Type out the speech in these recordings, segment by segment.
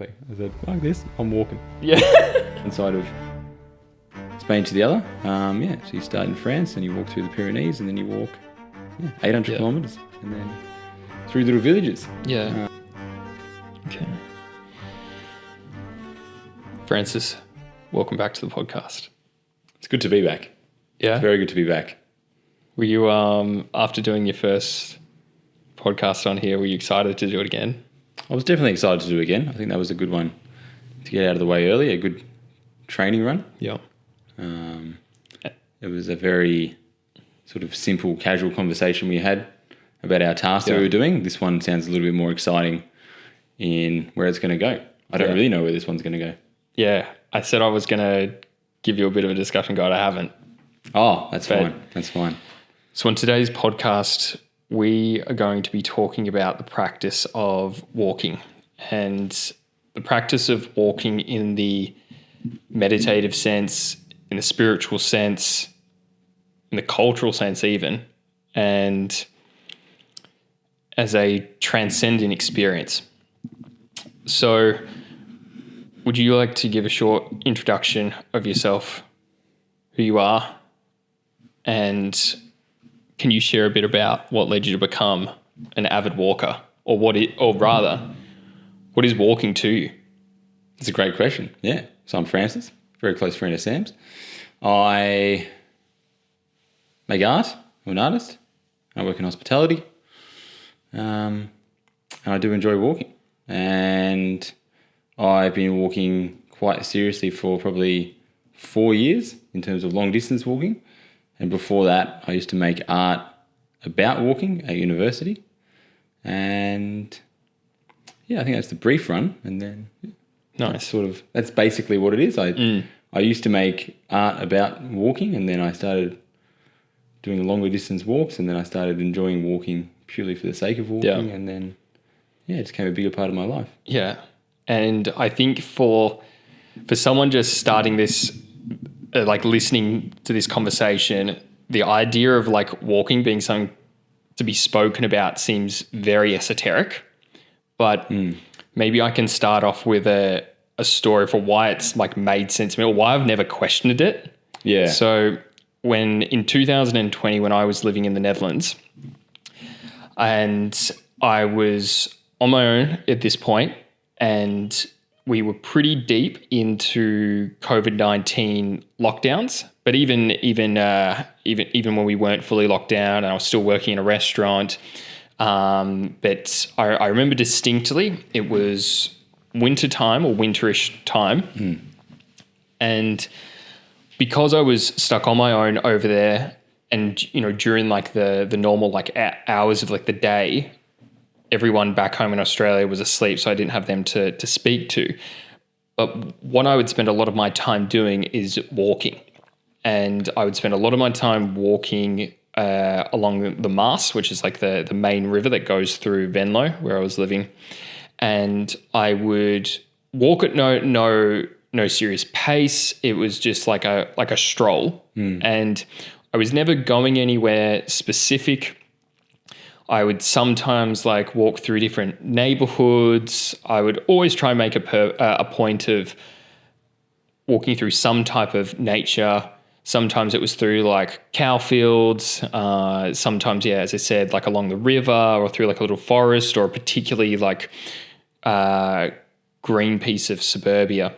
I said, fuck this, I'm walking. Yeah. One side of Spain to the other. So you start in France and you walk through the Pyrenees and then you walk 800 kilometers and then through little villages. Yeah. Okay. Francis, welcome back to the podcast. It's good to be back. Yeah. It's very good to be back. Were you, after doing your first podcast on here, were you excited to do it again? I was definitely excited to do it again. I think that was a good one to get out of the way early, a good training run. Yeah. It was a very sort of simple, casual conversation we had about our task that we were doing. This one sounds a little bit more exciting in where it's going to go. I don't really know where this one's going to go. Yeah. I said I was going to give you a bit of a discussion guide. I haven't. Oh, that's fine. That's fine. So in today's podcast, we are going to be talking about the practice of walking, and the practice of walking in the meditative sense, in the spiritual sense, in the cultural sense even, and as a transcendent experience. So would you like to give a short introduction of yourself, who you are, and can you share a bit about what led you to become an avid walker, or what is walking to you? It's a great question. Yeah. So I'm Francis, very close friend of Sam's. I make art. I'm an artist. I work in hospitality. And I do enjoy walking. And I've been walking quite seriously for probably 4 years in terms of long distance walking. And before that, I used to make art about walking at university. And I think that's the brief run. And then Nice. That's basically what it is. I used to make art about walking, and then I started doing longer distance walks, and then I started enjoying walking purely for the sake of walking. And then, it just became a bigger part of my life. Yeah. And I think for someone just starting this, listening to this conversation, the idea of walking being something to be spoken about seems very esoteric, but maybe I can start off with a story for why it's made sense to me, or why I've never questioned it. Yeah. So in 2020, when I was living in the Netherlands, and I was on my own at this point, and we were pretty deep into COVID-19 lockdowns. But even when we weren't fully locked down, and I was still working in a restaurant, but I remember distinctly it was winter time, or winterish time, and because I was stuck on my own over there, and during the normal hours of the day, everyone back home in Australia was asleep, so I didn't have them to speak to. But what I would spend a lot of my time doing is walking. And I would spend a lot of my time walking along the Maas, which is the main river that goes through Venlo, where I was living. And I would walk at no serious pace. It was just like a stroll. And I was never going anywhere specific. I would sometimes walk through different neighborhoods. I would always try and make a point of walking through some type of nature. Sometimes it was through cow fields. Sometimes, as I said, along the river, or through a little forest, or a particularly green piece of suburbia.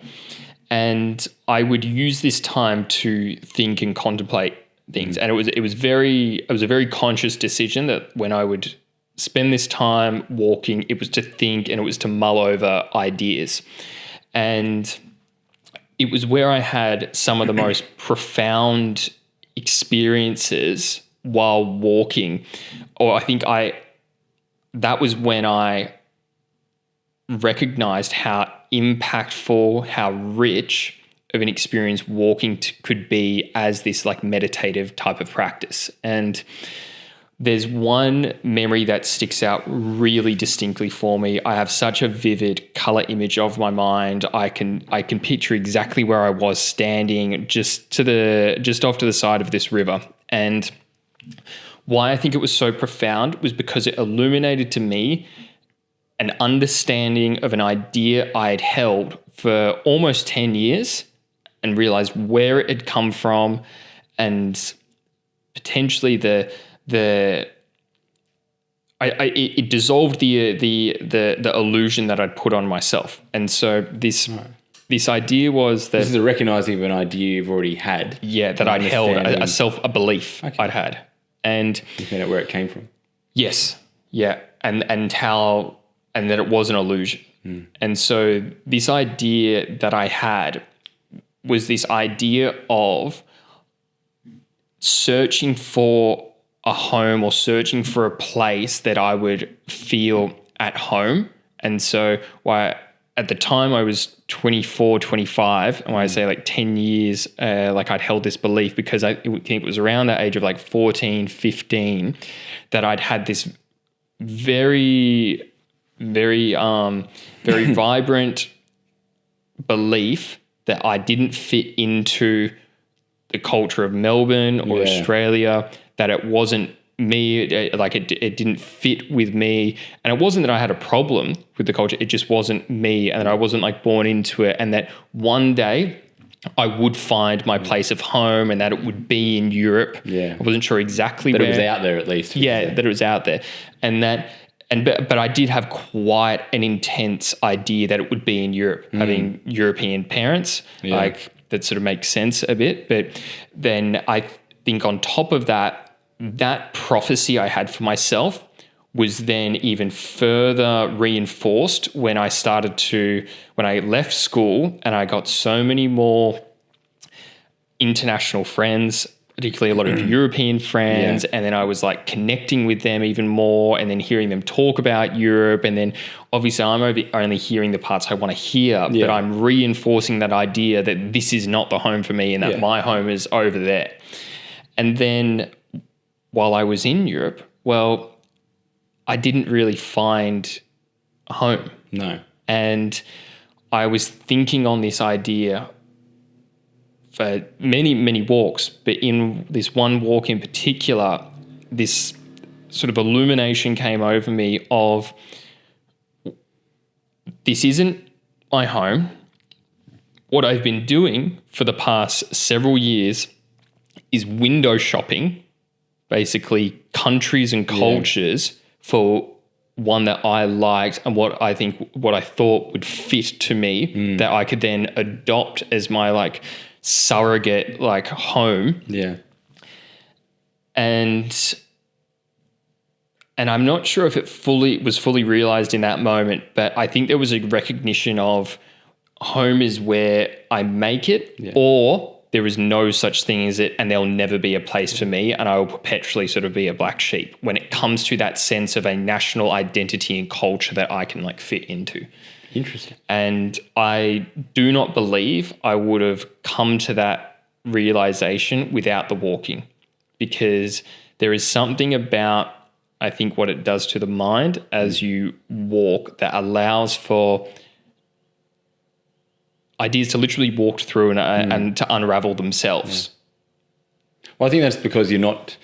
And I would use this time to think and contemplate things. And it was a very conscious decision that when I would spend this time walking, it was to think and it was to mull over ideas. And it was where I had some of the most profound experiences while walking. Or I think that was when I recognized how impactful, how rich of an experience walking could be as this meditative type of practice. And there's one memory that sticks out really distinctly for me. I have such a vivid color image of my mind. I can picture exactly where I was standing just off to the side of this river. And why I think it was so profound was because it illuminated to me an understanding of an idea I had held for almost 10 years and realized where it had come from and potentially it dissolved the illusion that I'd put on myself. And so this idea was that this is a recognizing of an idea you've already had. Yeah, that I'd held a belief I'd had. And you found out where it came from. Yes. Yeah. And that it was an illusion. And so this idea that I had was this idea of searching for a home or searching for a place that I would feel at home. And so at the time I was 24, 25, and when I say like 10 years, like I'd held this belief because I think it was around that age of like 14, 15 that I'd had this very, very, very vibrant belief that I didn't fit into the culture of Melbourne or Australia, that it wasn't me, it didn't fit with me. And it wasn't that I had a problem with the culture, it just wasn't me, and that I wasn't like born into it, and that one day I would find my place of home and that it would be in Europe. Yeah. I wasn't sure exactly where. But it was out there at least. Yeah, that it was out there. But I did have quite an intense idea that it would be in Europe, having European parents, like that sort of makes sense a bit. But then I think on top of that, that prophecy I had for myself was then even further reinforced when I left school and I got so many more international friends, particularly a lot of European friends. And then I was like connecting with them even more and then hearing them talk about Europe. And then obviously I'm only hearing the parts I want to hear, but I'm reinforcing that idea that this is not the home for me and that my home is over there. And then while I was in Europe, well, I didn't really find a home. No. And I was thinking on this idea for many, many walks, but in this one walk in particular, this sort of illumination came over me of this isn't my home. What I've been doing for the past several years is window shopping, basically countries and cultures for one that I liked and what I thought would fit to me that I could then adopt as my like surrogate like home. Yeah. And I'm not sure if it was fully realized in that moment, but I think there was a recognition of home is where I make it or there is no such thing as it and there'll never be a place for me and I will perpetually sort of be a black sheep when it comes to that sense of a national identity and culture that I can like fit into. Interesting. And I do not believe I would have come to that realization without the walking, because there is something about, I think, what it does to the mind as you walk that allows for ideas to literally walk through and to unravel themselves. Yeah. Well, I think that's because you're not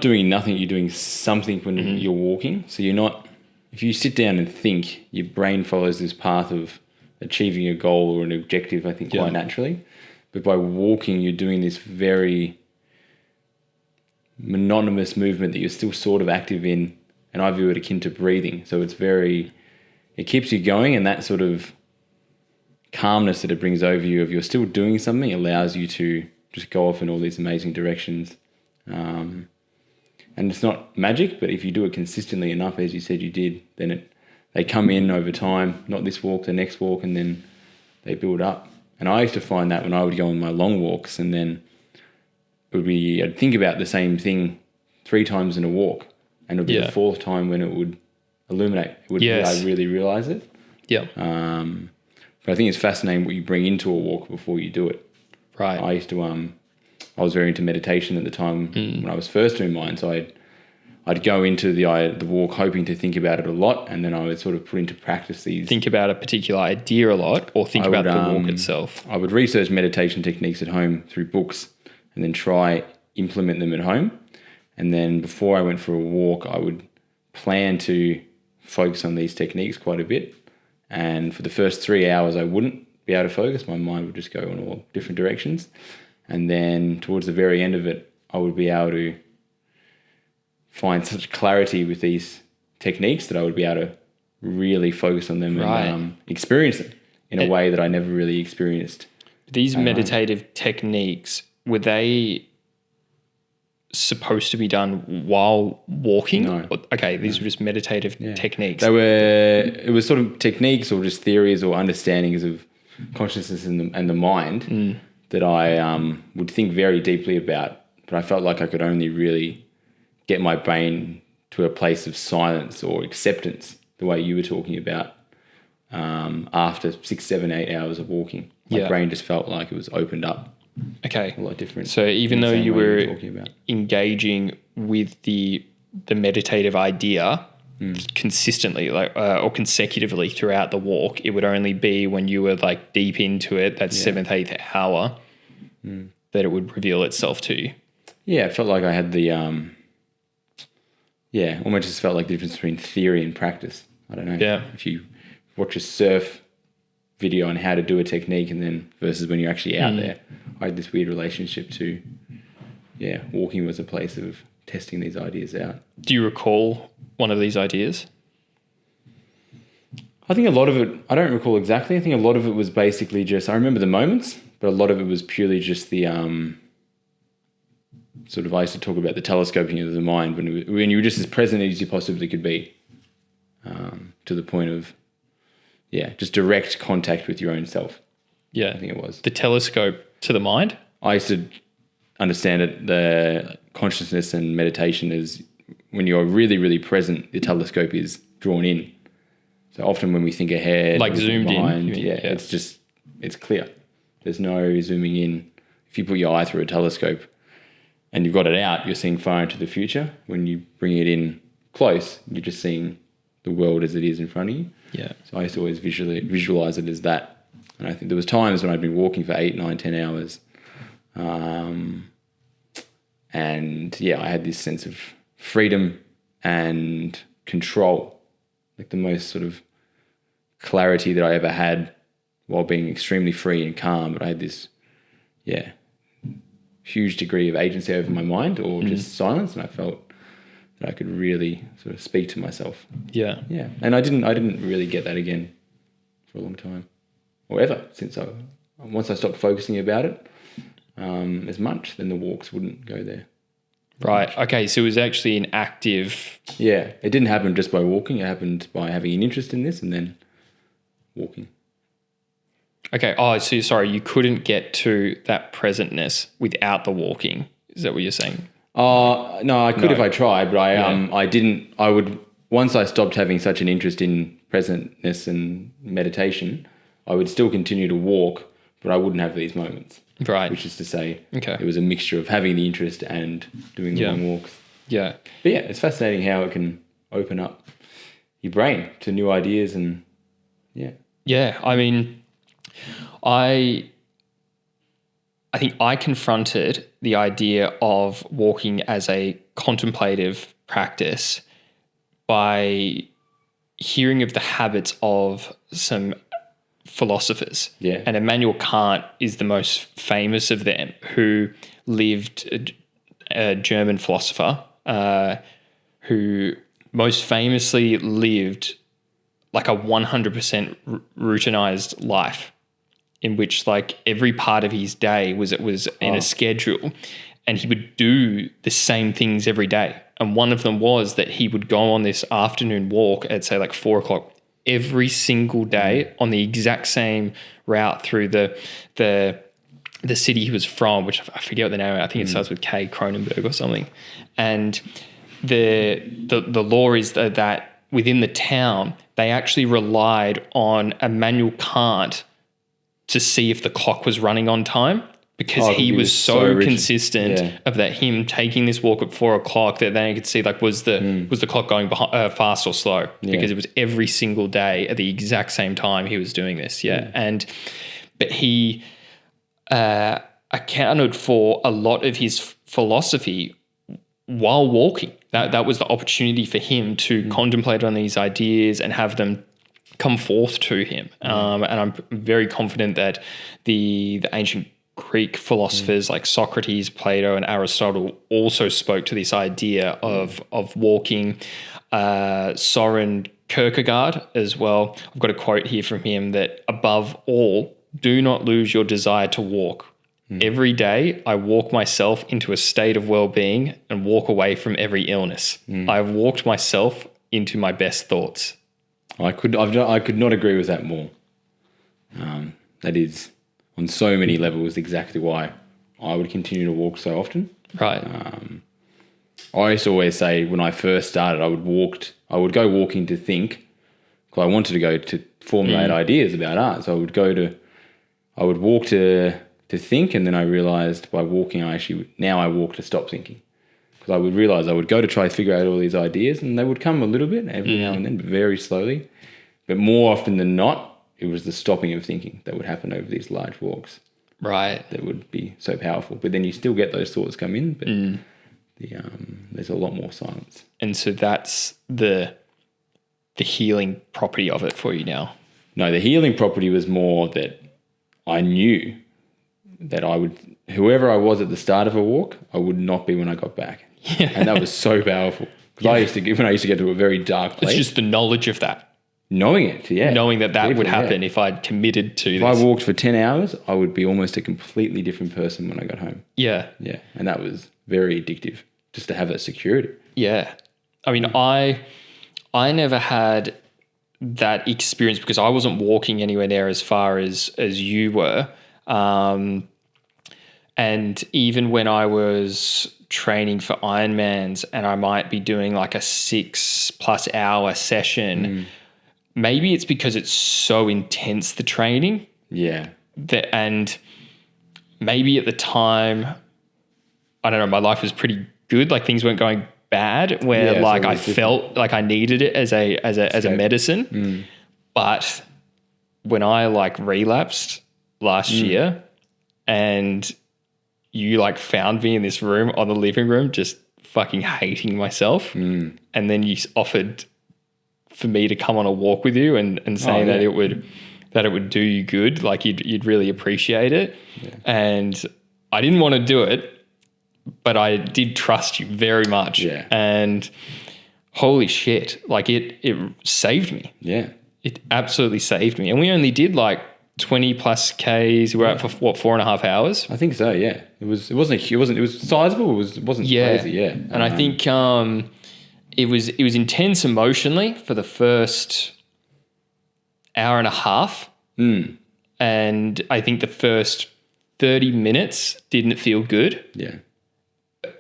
doing nothing, you're doing something when you're walking. So you're not, if you sit down and think, your brain follows this path of achieving a goal or an objective, I think, quite naturally. But by walking, you're doing this very monotonous movement that you're still sort of active in, and I view it akin to breathing. So it keeps you going, and that sort of calmness that it brings over you, if you're still doing something, allows you to just go off in all these amazing directions. And it's not magic, but if you do it consistently enough, as you said you did, then they come in over time, not this walk, the next walk, and then they build up. And I used to find that when I would go on my long walks, and then I'd think about the same thing 3 times in a walk, and it would be the 4th time when it would illuminate. It would be I really realise it. Yeah. But I think it's fascinating what you bring into a walk before you do it. Right. I used to, I was very into meditation at the time when I was first doing mine. So I'd go into the walk hoping to think about it a lot, and then I would sort of put into practice these. Think about a particular idea a lot, or think about the walk itself. I would research meditation techniques at home through books, and then try implement them at home. And then before I went for a walk, I would plan to focus on these techniques quite a bit. And for the first 3 hours, I wouldn't be able to focus. My mind would just go in all different directions. And then towards the very end of it, I would be able to find such clarity with these techniques that I would be able to really focus on them and experience them in a way that I never really experienced. These meditative techniques, were they supposed to be done while walking? No. Okay, these were just meditative techniques. It was sort of techniques or just theories or understandings of consciousness and the mind that I would think very deeply about, but I felt like I could only really get my brain to a place of silence or acceptance, the way you were talking about, after 6, 7, 8 hours of walking. My brain just felt like it was opened up. Okay. A lot different. So even though you were engaging with the meditative idea consistently, or consecutively throughout the walk, it would only be when you were like deep into it, that 7th, 8th hour, that it would reveal itself to you. Yeah, it felt like I had the, almost just felt like the difference between theory and practice. I don't know. Yeah. If you watch a surf video on how to do a technique and then versus when you're actually out there, I had this weird relationship to, walking was a place of testing these ideas out. Do you recall one of these ideas? I think a lot of it, I don't recall exactly. I think a lot of it was basically just, I remember the moments, but a lot of it was purely just the, sort of, I used to talk about the telescoping of the mind when you were just as present as you possibly could be, to the point of, just direct contact with your own self. Yeah. I think it was. The telescope to the mind? I used to understand it, the consciousness and meditation is when you're really, really present, the telescope is drawn in. So often when we think ahead, like zoomed behind, in. It's clear. There's no zooming in. If you put your eye through a telescope and you've got it out, you're seeing far into the future. When you bring it in close, you're just seeing the world as it is in front of you. Yeah. So I used to always visualize it as that. And I think there was times when I'd been walking for 8, 9, 10 hours. I had this sense of freedom and control, like the most sort of clarity that I ever had while being extremely free and calm. But I had this, huge degree of agency over my mind or just silence. And I felt that I could really sort of speak to myself. Yeah. Yeah. And I didn't really get that again for a long time or ever since once I stopped focusing about it as much, then the walks wouldn't go there. Right. Okay. So it was actually an active. Yeah. It didn't happen just by walking. It happened by having an interest in this and then walking. Okay. Oh, so sorry. You couldn't get to that presentness without the walking. Is that what you're saying? No, I could if I tried, but I didn't. I would, once I stopped having such an interest in presentness and meditation, I would still continue to walk, but I wouldn't have these moments. Right. Which is to say, it was a mixture of having the interest and doing the long walks. Yeah. But it's fascinating how it can open up your brain to new ideas and Yeah. I mean, I think I confronted the idea of walking as a contemplative practice by hearing of the habits of some philosophers. Yeah. And Immanuel Kant is the most famous of them, who lived, a German philosopher, who most famously lived like a 100% routinized life, in which like every part of his day was in a schedule, and he would do the same things every day. And one of them was that he would go on this afternoon walk at say like 4:00 every single day on the exact same route through the city he was from, which I forget what the name. I think it starts with K, Cronenberg or something. And the law is that within the town they actually relied on Immanuel Kant to see if the clock was running on time, because he was so consistent of that him taking this walk at 4:00 that then you could see like was the clock going fast or slow, because it was every single day at the exact same time he was doing this. But he accounted for a lot of his philosophy while walking. That was the opportunity for him to contemplate on these ideas and have them come forth to him. And I'm very confident that the ancient Greek philosophers like Socrates, Plato, and Aristotle also spoke to this idea of walking. Soren Kierkegaard as well. I've got a quote here from him that, above all, do not lose your desire to walk. Every day I walk myself into a state of well-being and walk away from every illness. I've walked myself into my best thoughts. I could not agree with that more. That is, on so many levels, exactly why I would continue to walk so often. Right. I used to always say when I first started, I would go walking to think, because I wanted to go to formulate ideas about art. So I would walk to think, and then I realized by walking, now I walk to stop thinking. Because I would realize I would go to try to figure out all these ideas, and they would come a little bit every now and then, but very slowly. But more often than not, it was the stopping of thinking that would happen over these large walks. Right. That would be so powerful. But then you still get those thoughts come in, but there's a lot more silence. And so that's the healing property of it for you now. No, the healing property was more that I knew that whoever I was at the start of a walk, I would not be when I got back. Yeah. And that was so powerful. Because when I used to get to a very dark place. It's just the knowledge of that. Knowing it, yeah. Knowing that would happen if I'd committed to this. If I walked for 10 hours, I would be almost a completely different person when I got home. Yeah. Yeah. And that was very addictive, just to have that security. Yeah. I mean, I never had that experience because I wasn't walking anywhere near as far as you were. And even when I was training for Ironmans and I might be doing like a 6+ hour session, maybe it's because it's so intense, the training. Yeah. And maybe at the time, I don't know, my life was pretty good. Like things weren't going bad where I felt like I needed it as a medicine. But when I relapsed last year and you found me in this room on the living room, just fucking hating myself. And then you offered for me to come on a walk with you and saying that it would do you good. Like you'd really appreciate it. Yeah. And I didn't want to do it, but I did trust you very much. Yeah. And holy shit, it saved me. Yeah. It absolutely saved me. And we only did 20+ Ks. We were out for 4.5 hours. I think so. Yeah. It was sizable. It wasn't crazy. Yeah. And I think it was intense emotionally for the first hour and a half. And I think the first 30 minutes didn't feel good. Yeah.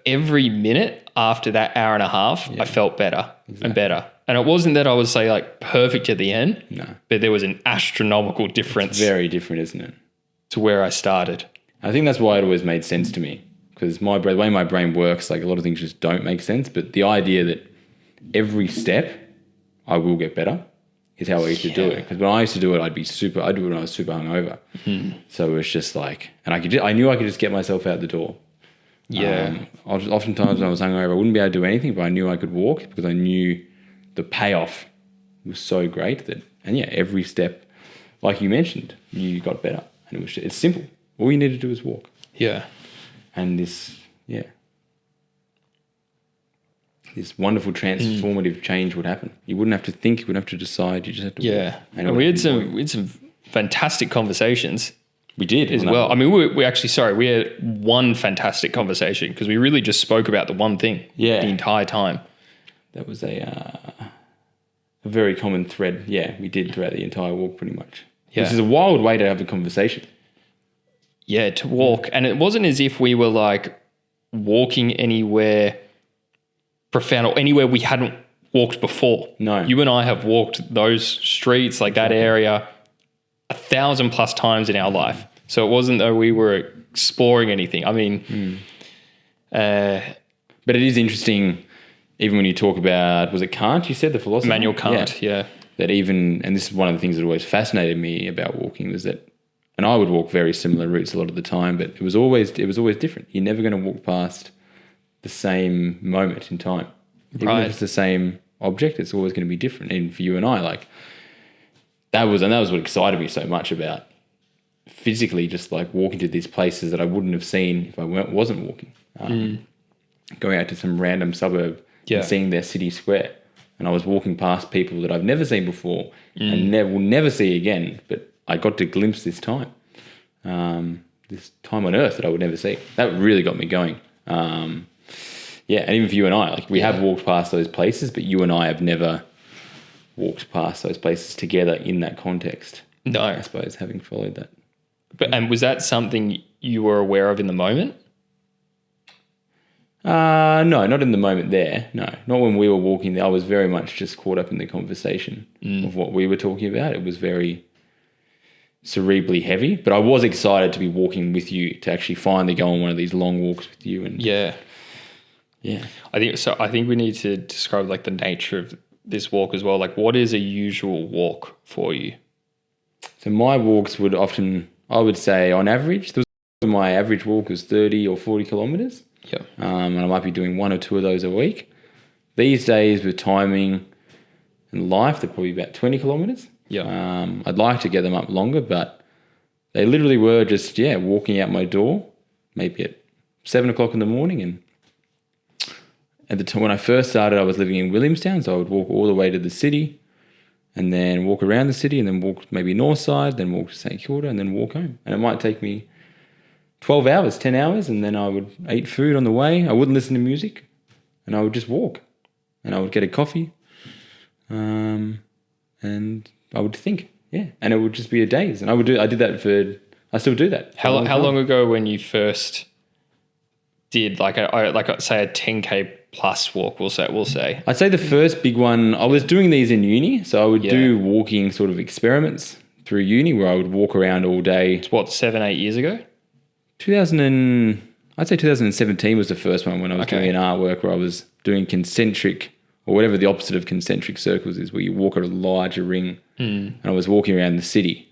Every minute after that hour and a half, I felt better and better. And it wasn't that I was perfect at the end. No. But there was an astronomical difference. It's very different, isn't it? To where I started. I think that's why it always made sense to me. Because the way my brain works, a lot of things just don't make sense. But the idea that every step I will get better is how I used to do it. Because when I used to do it, I'd do it when I was super hungover. So it was just and I knew I could just get myself out the door. Yeah. Oftentimes when I was hungover, I wouldn't be able to do anything, but I knew I could walk because I knew the payoff was so great every step, like you mentioned, you got better. And it's simple. All you need to do is walk. Yeah. And this wonderful transformative change would happen. You wouldn't have to think, you wouldn't have to decide, you just have to walk. And we had some fantastic conversations. We did as well. I mean, we had one fantastic conversation because we really just spoke about the one thing the entire time. That was a very common thread. Yeah, we did throughout the entire walk pretty much. Yeah. This is a wild way to have a conversation. Yeah, to walk. And it wasn't as if we were walking anywhere profound or anywhere we hadn't walked before. No. You and I have walked those streets, that area 1,000+ times in our life. So it wasn't though we were exploring anything. I mean, but it is interesting. Even when you talk about, was it Kant you said, the philosopher? Immanuel Kant, yeah. That and this is one of the things that always fascinated me about walking was that, and I would walk very similar routes a lot of the time, but it was always different. You're never going to walk past the same moment in time. Even Right. if it's the same object, it's always going to be different. Even for you and I, like that was what excited me so much about physically just like walking to these places that I wouldn't have seen if I wasn't walking. Going out to some random suburb and seeing their city square. And I was walking past people that I've never seen before and will never see again. But I got to glimpse this time on earth that I would never see. That really got me going. And even for you and I, like we have walked past those places, but you and I have never walked past those places together in that context. No. I suppose, having followed that. And was that something you were aware of in the moment? No, not in the moment there. No, not when we were walking there. I was very much just caught up in the conversation of what we were talking about. It was very cerebrally heavy, but I was excited to be walking with you, to actually finally go on one of these long walks with you. And Yeah. yeah. I think we need to describe like the nature of this walk as well. Like, what is a usual walk for you? So my walks would often, I would say on average, my average walk was 30 or 40 kilometers. Yeah. And I might be doing 1 or 2 of those a week. These days with timing and life, they're probably about 20 kilometers. Yeah. I'd like to get them up longer, but they literally were just, walking out my door, maybe at 7 o'clock in the morning. And at the time when I first started, I was living in Williamstown, so I would walk all the way to the city and then walk around the city and then walk maybe north side, then walk to St Kilda and then walk home. And it might take me 12 hours, 10 hours, and then I would eat food on the way. I wouldn't listen to music, and I would just walk. And I would get a coffee, and I would think, and it would just be a daze. And I still do that. How long ago when you first did like say a 10K plus walk, we'll say? I'd say the first big one, I was doing these in uni, so I would do walking sort of experiments through uni where I would walk around all day. It's 7-8 years ago? I'd say 2017 was the first one when I was doing an artwork where I was doing concentric, or whatever the opposite of concentric circles is, where you walk a larger ring. And I was walking around the city.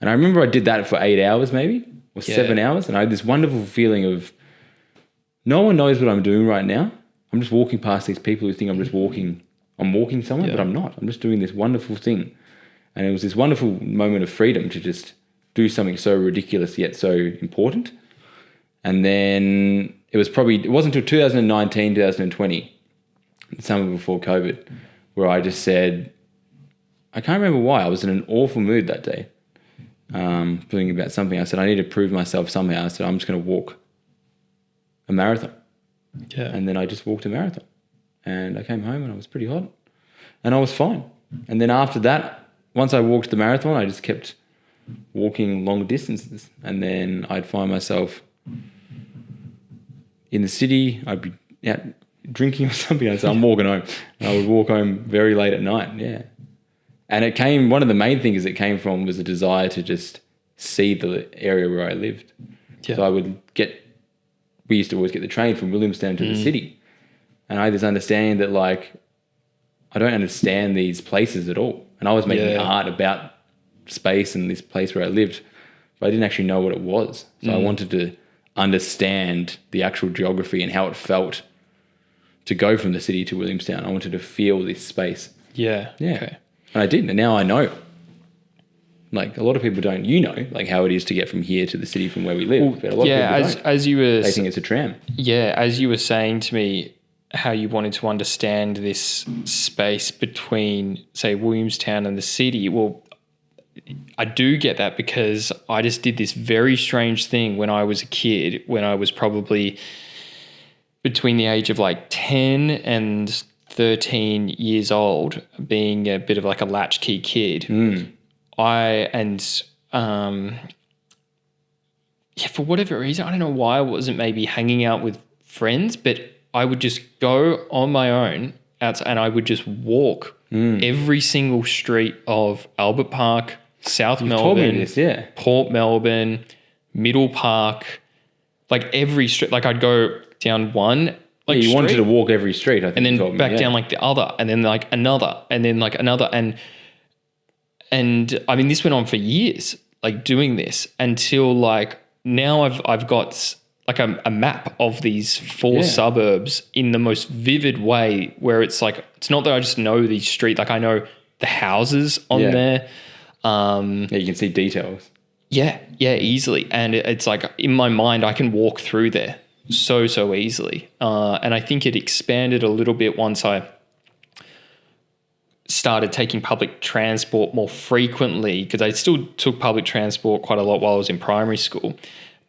And I remember I did that for 8 hours maybe, or 7 hours. And I had this wonderful feeling of no one knows what I'm doing right now. I'm just walking past these people who think I'm walking somewhere, but I'm not. I'm just doing this wonderful thing. And it was this wonderful moment of freedom to just do something so ridiculous yet so important. And then it wasn't until 2019, 2020, the summer before COVID, where I just said, I can't remember why, I was in an awful mood that day, feeling about something. I said, I need to prove myself somehow. I said, I'm just going to walk a marathon. Yeah. And then I just walked a marathon. And I came home and I was pretty hot. And I was fine. And then after that, once I walked the marathon, I just kept walking long distances. And then I'd find myself in the city, I'd be out drinking or something. I'd say, I'm walking home. And I would walk home very late at night, And one of the main things it came from was a desire to just see the area where I lived. Yeah. So we used to always get the train from Williamstown to the city. And I had this understanding that I don't understand these places at all. And I was making art about space and this place where I lived, but I didn't actually know what it was. So I wanted to understand the actual geography and how it felt to go from the city to Williamstown. I wanted to feel this space. Yeah. Okay. And I did, and now I know. Like a lot of people don't, how it is to get from here to the city from where we live. Well, but a lot of people don't. They think it's a tram. Yeah, as you were saying to me, how you wanted to understand this space between, say, Williamstown and the city. Well, I do get that because I just did this very strange thing when I was a kid, when I was probably between the age of 10 and 13 years old, being a bit of a latchkey kid. For whatever reason, I don't know why I wasn't maybe hanging out with friends, but I would just go on my own outside and I would just walk every single street of Albert Park, South Melbourne, told me this, Port Melbourne, Middle Park, every street. I'd go down one you street, wanted to walk every street, I think. and then back down the other, and then another, and then another, and I mean this went on for years, doing this until now I've got like a map of these 4 suburbs in the most vivid way, where it's like, it's not that I just know these streets, like I know the houses on there. You can see details. Yeah, easily. And it's like in my mind, I can walk through there so easily. And I think it expanded a little bit once I started taking public transport more frequently, because I still took public transport quite a lot while I was in primary school.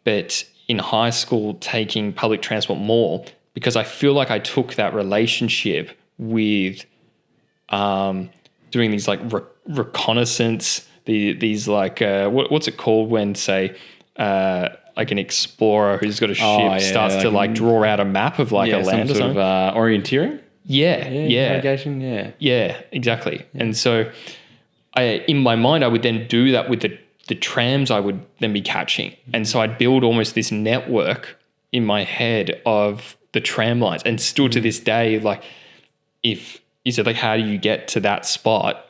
But in high school, taking public transport more, because I feel like I took that relationship with doing these like reconnaissance, these like, what's it called when, say, like an explorer who's got a ship starts to like draw out a map of like a land or something. Orienteering? Yeah. Navigation, Yeah, exactly. Yeah. And so in my mind, I would then do that with the trams I would then be catching. And so I'd build almost this network in my head of the tram lines. And still to this day, like if you said like, how do you get to that spot?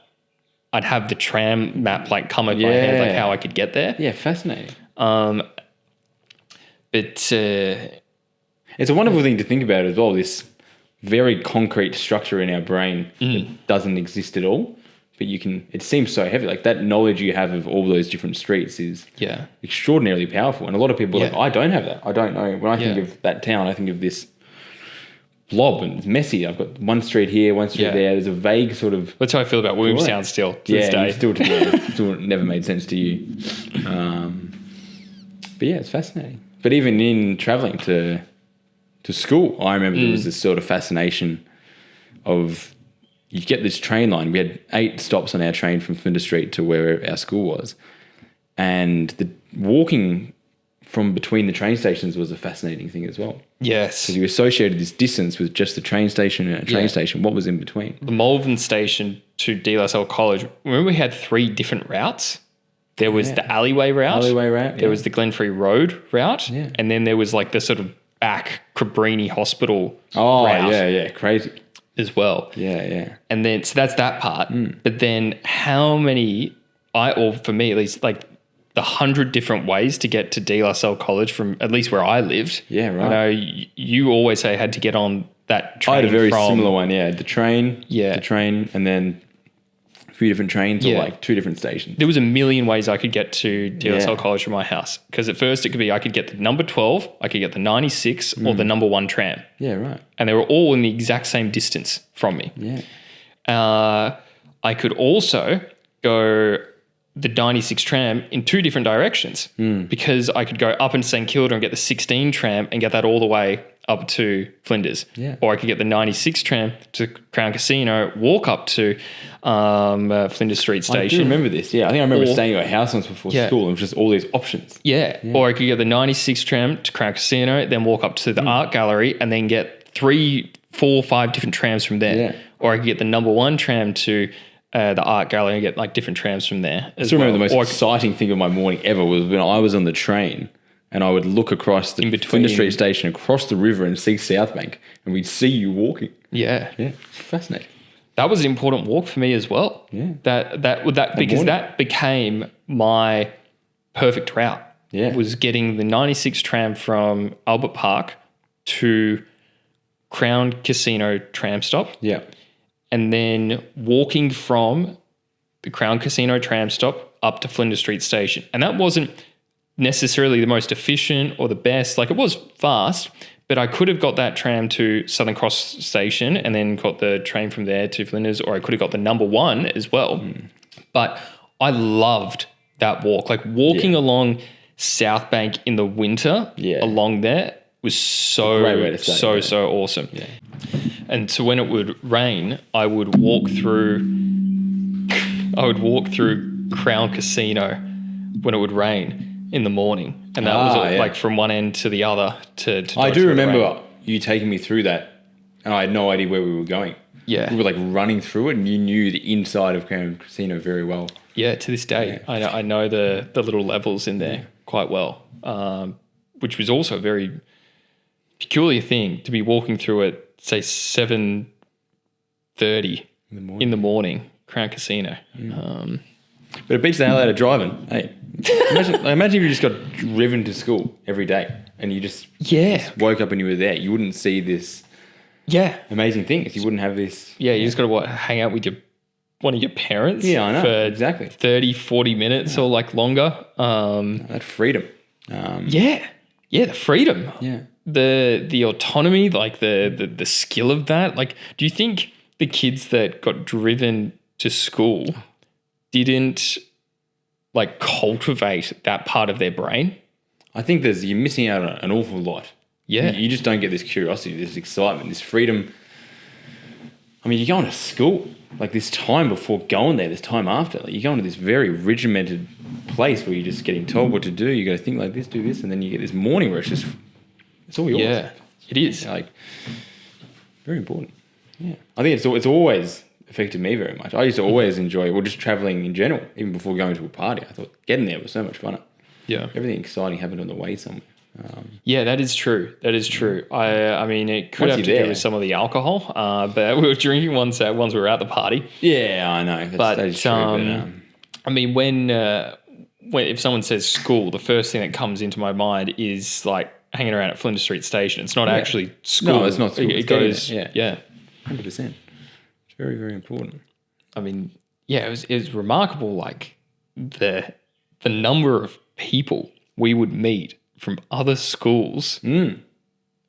I'd have the tram map like come over my head, like how I could get there. Yeah, fascinating. But it's a wonderful thing to think about as well, this very concrete structure in our brain that doesn't exist at all. But it seems so heavy. Like that knowledge you have of all those different streets is extraordinarily powerful. And a lot of people are like, I don't have that. I don't know. When I think of that town, I think of this blob and it's messy. I've got one street here, one street there. There's a vague sort of... That's how I feel about Williamstown still to this day. Still never made sense to you. But yeah, it's fascinating. But even in traveling to school, I remember there was this sort of fascination of... You get this train line. We had 8 stops on our train from Flinders Street to where our school was. And the walking from between the train stations was a fascinating thing as well. Yes. Because you associated this distance with just the train station and a train station. What was in between? The Malvern station to DLSL College, remember we had 3 different routes? There was the alleyway route. There was the Glenfrey Road route. Yeah. And then there was like the sort of back Cabrini Hospital route. Yeah. Crazy. As well. Yeah. And then, so that's that part. But then how many, or for me at least, like the 100 different ways to get to DLSL College from at least where I lived. Yeah, right. I know you always say I had to get on that train. I had a very similar one, the train, and then a few different trains or like 2 different stations. There was a million ways I could get to DLSL College from my house. Because at first it could be I could get the number 12, I could get the 96 or the number 1 tram. Yeah, right. And they were all in the exact same distance from me. Yeah. I could also go the 96 tram in 2 different directions because I could go up into St Kilda and get the 16 tram and get that all the way up to Flinders. Yeah. Or I could get the 96 tram to Crown Casino, walk up to Flinders Street Station. I do remember this, I think I remember staying at a house once before school and it was just all these options. Yeah. Or I could get the 96 tram to Crown Casino, then walk up to the art gallery and then get 3, 4, 5 different trams from there. Yeah. Or I could get the number 1 tram to the art gallery and get like different trams from there. I still remember the most exciting thing of my morning ever was when I was on the train and I would look across the Flinders Street Station, across the river and see South Bank and we'd see you walking. Yeah. Yeah. Fascinating. That was an important walk for me as well. Yeah. That because that became my perfect route. Yeah. Was getting the 96 tram from Albert Park to Crown Casino tram stop. Yeah. And then walking from the Crown Casino tram stop up to Flinders Street Station. And that wasn't necessarily the most efficient or the best. Like it was fast, but I could have got that tram to Southern Cross Station and then got the train from there to Flinders, or I could have got the number 1 as well. But I loved that walk. Like walking along South Bank in the winter along there was so awesome. Yeah. And so when it would rain, I would walk through Crown Casino when it would rain in the morning. And that was like from one end to the other to I do remember you taking me through that and I had no idea where we were going. Yeah. We were like running through it and you knew the inside of Crown Casino very well. Yeah, to this day. Yeah. I know the little levels in there quite well, which was also a very peculiar thing to be walking through it, say 7:30 in the morning, Crown Casino. But it beats the hell out of driving. Hey, Imagine if you just got driven to school every day and you just woke up and you were there. You wouldn't see this amazing things. You wouldn't have this. Yeah, you just got to hang out with one of your parents I know, for exactly 30, 40 minutes or like longer. That freedom. The freedom. Yeah. The autonomy, like the skill of that. Like, do you think the kids that got driven to school didn't like cultivate that part of their brain? I think you're missing out on an awful lot. Yeah. You just don't get this curiosity, this excitement, this freedom. I mean, you're going to school, like this time before going there, this time after. Like, you're going to this very regimented place where you're just getting told what to do. You got to think like this, do this, and then you get this morning where it's all yours. Yeah, it is. Like, very important. Yeah. I think it's always affected me very much. I used to always enjoy, just traveling in general, even before going to a party. I thought getting there was so much fun. Yeah. Everything exciting happened on the way somewhere. That is true. That is true. I mean, it could have to do with some of the alcohol, but we were drinking once we were at the party. Yeah, I know. That is true, I mean, when if someone says school, the first thing that comes into my mind is like hanging around at Flinders Street Station. It's not actually school. No, it's not school. It goes, 100%. It's very, very important. I mean, it was remarkable, like the number of people we would meet from other schools. It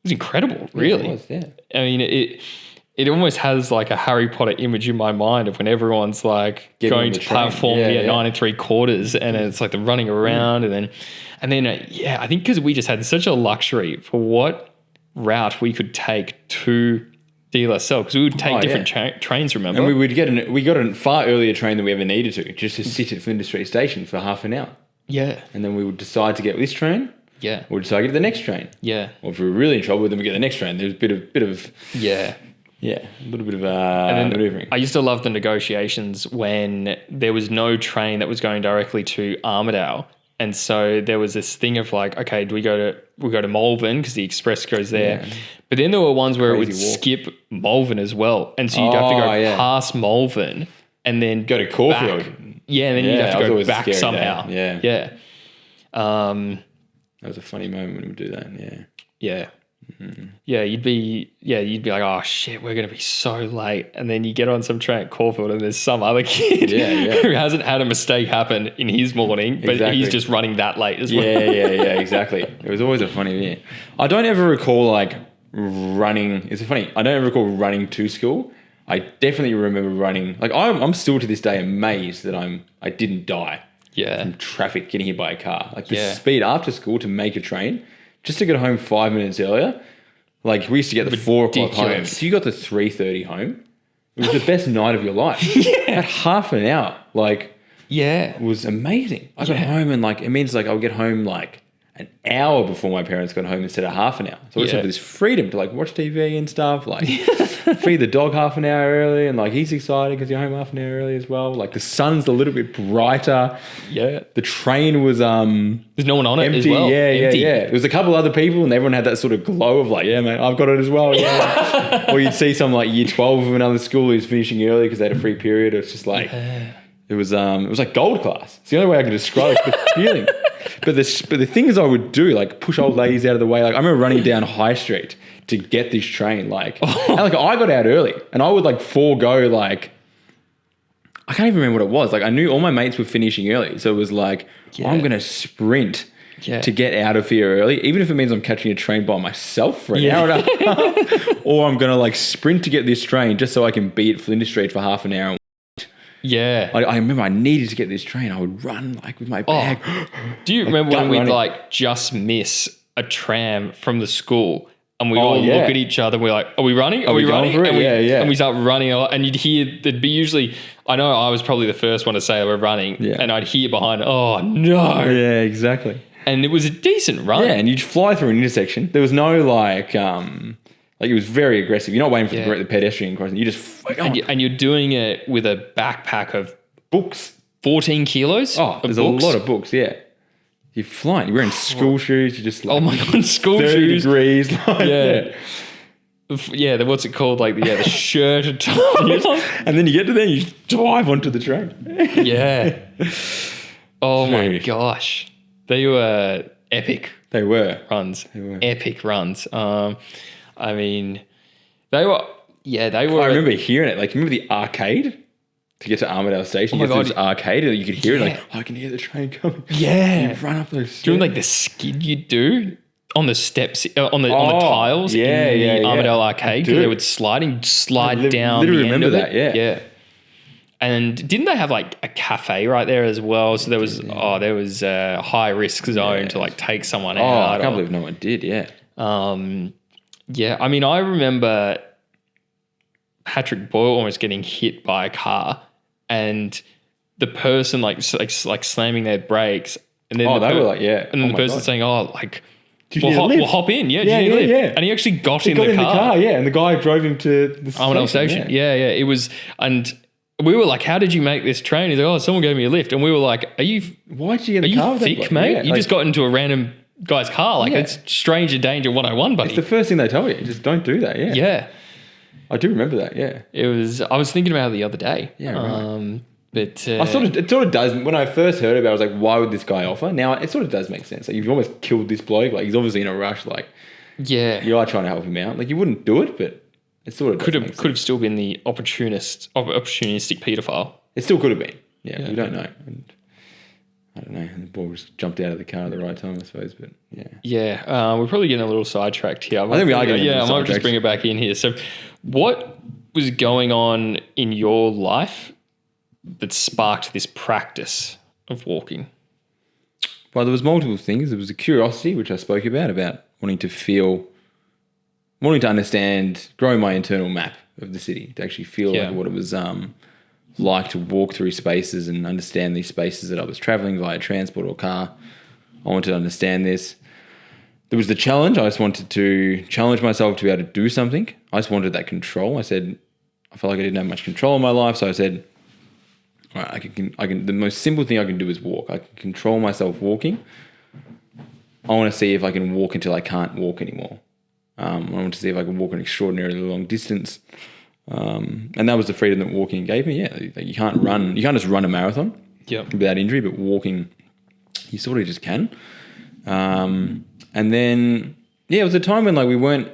was incredible, really. Yeah, it was, yeah. I mean, it almost has like a Harry Potter image in my mind of when everyone's like going to platform 9 3/4, and it's like the running around, and then I think because we just had such a luxury for what route we could take to De La Salle, because we would take different trains, remember? And we got a far earlier train than we ever needed to sit at Flinders Street Station for half an hour. Yeah. And then we would decide to get this train. Yeah. Or decide to get the next train. Yeah. Or if we were really in trouble, then we get the next train. There's a bit of yeah. Yeah, a little bit of maneuvering. I used to love the negotiations when there was no train that was going directly to Armidale. And so there was this thing of like, okay, we go to Malvern because the express goes there. Yeah. But then there were ones where it would skip Malvern as well. And so you'd have to go past Malvern and then go to Caulfield. Yeah, and then you'd have to go back somehow. Day. Yeah. That was a funny moment when we would do that. Yeah. Yeah. Mm-hmm. Yeah, you'd be like, oh shit, we're gonna be so late, and then you get on some train at Caulfield, and there's some other kid who hasn't had a mistake happen in his morning, but he's just running that late as well. Yeah, exactly. It was always a funny bit. I don't ever recall like running. It's funny. I don't ever recall running to school. I definitely remember running. Like I'm still to this day amazed that I didn't die. Yeah. From traffic getting hit by a car. Like the speed after school to make a train. Just to get home 5 minutes earlier, like we used to get the 4 o'clock home. If you got the 3:30 home, it was the best night of your life. That half an hour, was amazing. I got home and it means I would get home an hour before my parents got home instead of half an hour. So I just have this freedom to watch TV and stuff, feed the dog half an hour early, and he's excited because you're home half an hour early as well. The sun's a little bit brighter. Yeah. The train was there's no one on empty. It as well. Empty. Yeah. There was a couple other people and everyone had that sort of glow of yeah, mate, I've got it as well. Yeah. Or you'd see some year 12 of another school who's finishing early because they had a free period. It's just it was like gold class. It's the only way I can describe the feeling. But the things I would do, push old ladies out of the way. I remember running down High Street to get this train. And I got out early, and I would forego I can't even remember what it was. I knew all my mates were finishing early, so it was I'm gonna sprint to get out of here early, even if it means I'm catching a train by myself for an hour and a half, or I'm gonna sprint to get this train just so I can be at Flinders Street for half an hour. Yeah. I remember I needed to get this train. I would run with my bag. Do you remember when we'd just miss a tram from the school and we'd all look at each other and we're like, are we running? Are we running? For it? And we start running and you'd hear, there'd be usually, I know I was probably the first one to say we're running and I'd hear behind, oh no. Yeah, exactly. And it was a decent run. Yeah, and you'd fly through an intersection. There was no it was very aggressive. You're not waiting for the pedestrian crossing. You just and you're doing it with a backpack of books, 14 kilos. Oh, there's books. A lot of books. Yeah, you're flying. You're wearing school shoes. You're just oh my god, school 30 shoes. Degrees. Yeah, what's it called? The shirt and tie. And then you get to there, and you dive onto the train. Yeah. Oh my Dude. gosh. They were epic They were. runs. They were. Epic runs. I mean, they were. Yeah, they were. I remember hearing it. Like, remember the arcade to get to Armadale Station? Oh my You get to God. this arcade and you could hear it. Yeah. Like, I can hear the train coming. Yeah. You run up those stairs. Doing like the skid you do on the steps on the tiles yeah, in the yeah, yeah. Armadale Arcade, because Dude. they would slide down. literally the end remember of that, it. yeah. And didn't they have like a cafe right there as well? So there was a high risk zone to like take someone Oh, out. I can't believe no one did, yeah. Yeah, I mean, I remember Patrick Boyle almost getting hit by a car, and the person like slamming their brakes, and then They were like, yeah. and then Oh the my person God. saying, "Oh, like Did you need a lift? we'll hop in, yeah, Yeah, do you need a lift?" yeah. And he actually got He in got the in car. the car, yeah. And the guy drove him to the Armadale Station. Yeah, it was, and we were like, "How did you make this train?" He's like, "Oh, someone gave me a lift," and we were like, "Are you Why'd you get in are the car you with that thick, bloke? mate? Yeah, You just got into a random guy's car. Like Yeah. it's stranger danger 101, buddy." It's the first thing they tell you. Just don't do that, yeah. Yeah. I do remember that, yeah. It was. I was thinking about it the other day. Yeah, right. But It sort of does. When I first heard about it, I was like, why would this guy offer? Now, it sort of does make sense. Like, you've almost killed this bloke. Like, he's obviously in a rush. Like, yeah, you are trying to help him out. Like, you wouldn't do it, but it sort of could does make have still been the opportunistic paedophile. It still could have been. Yeah, we don't know. And I don't know. And the ball just jumped out of the car at the right time, I suppose. But yeah. Yeah, we're probably getting a little sidetracked here. I think we are getting a Yeah, little I might just sidetracked. bring it back in here. So, what was going on in your life that sparked this practice of walking? Well, there was multiple things. There was a curiosity, which I spoke about wanting to understand, growing my internal map of the city, to actually feel Yeah. like what it was like to walk through spaces and understand these spaces that I was traveling via transport or car. I wanted to understand this. There was the challenge. I just wanted to challenge myself to be able to do something. I just wanted that control. I said, I felt like I didn't have much control in my life, so I said, all right, I can. The most simple thing I can do is walk. I can control myself walking. I want to see if I can walk until I can't walk anymore. I want to see if I can walk an extraordinarily long distance. And that was the freedom that walking gave me. Yeah, like you can't just run a marathon without injury, but walking, you sort of just can. And then, it was a time when like you weren't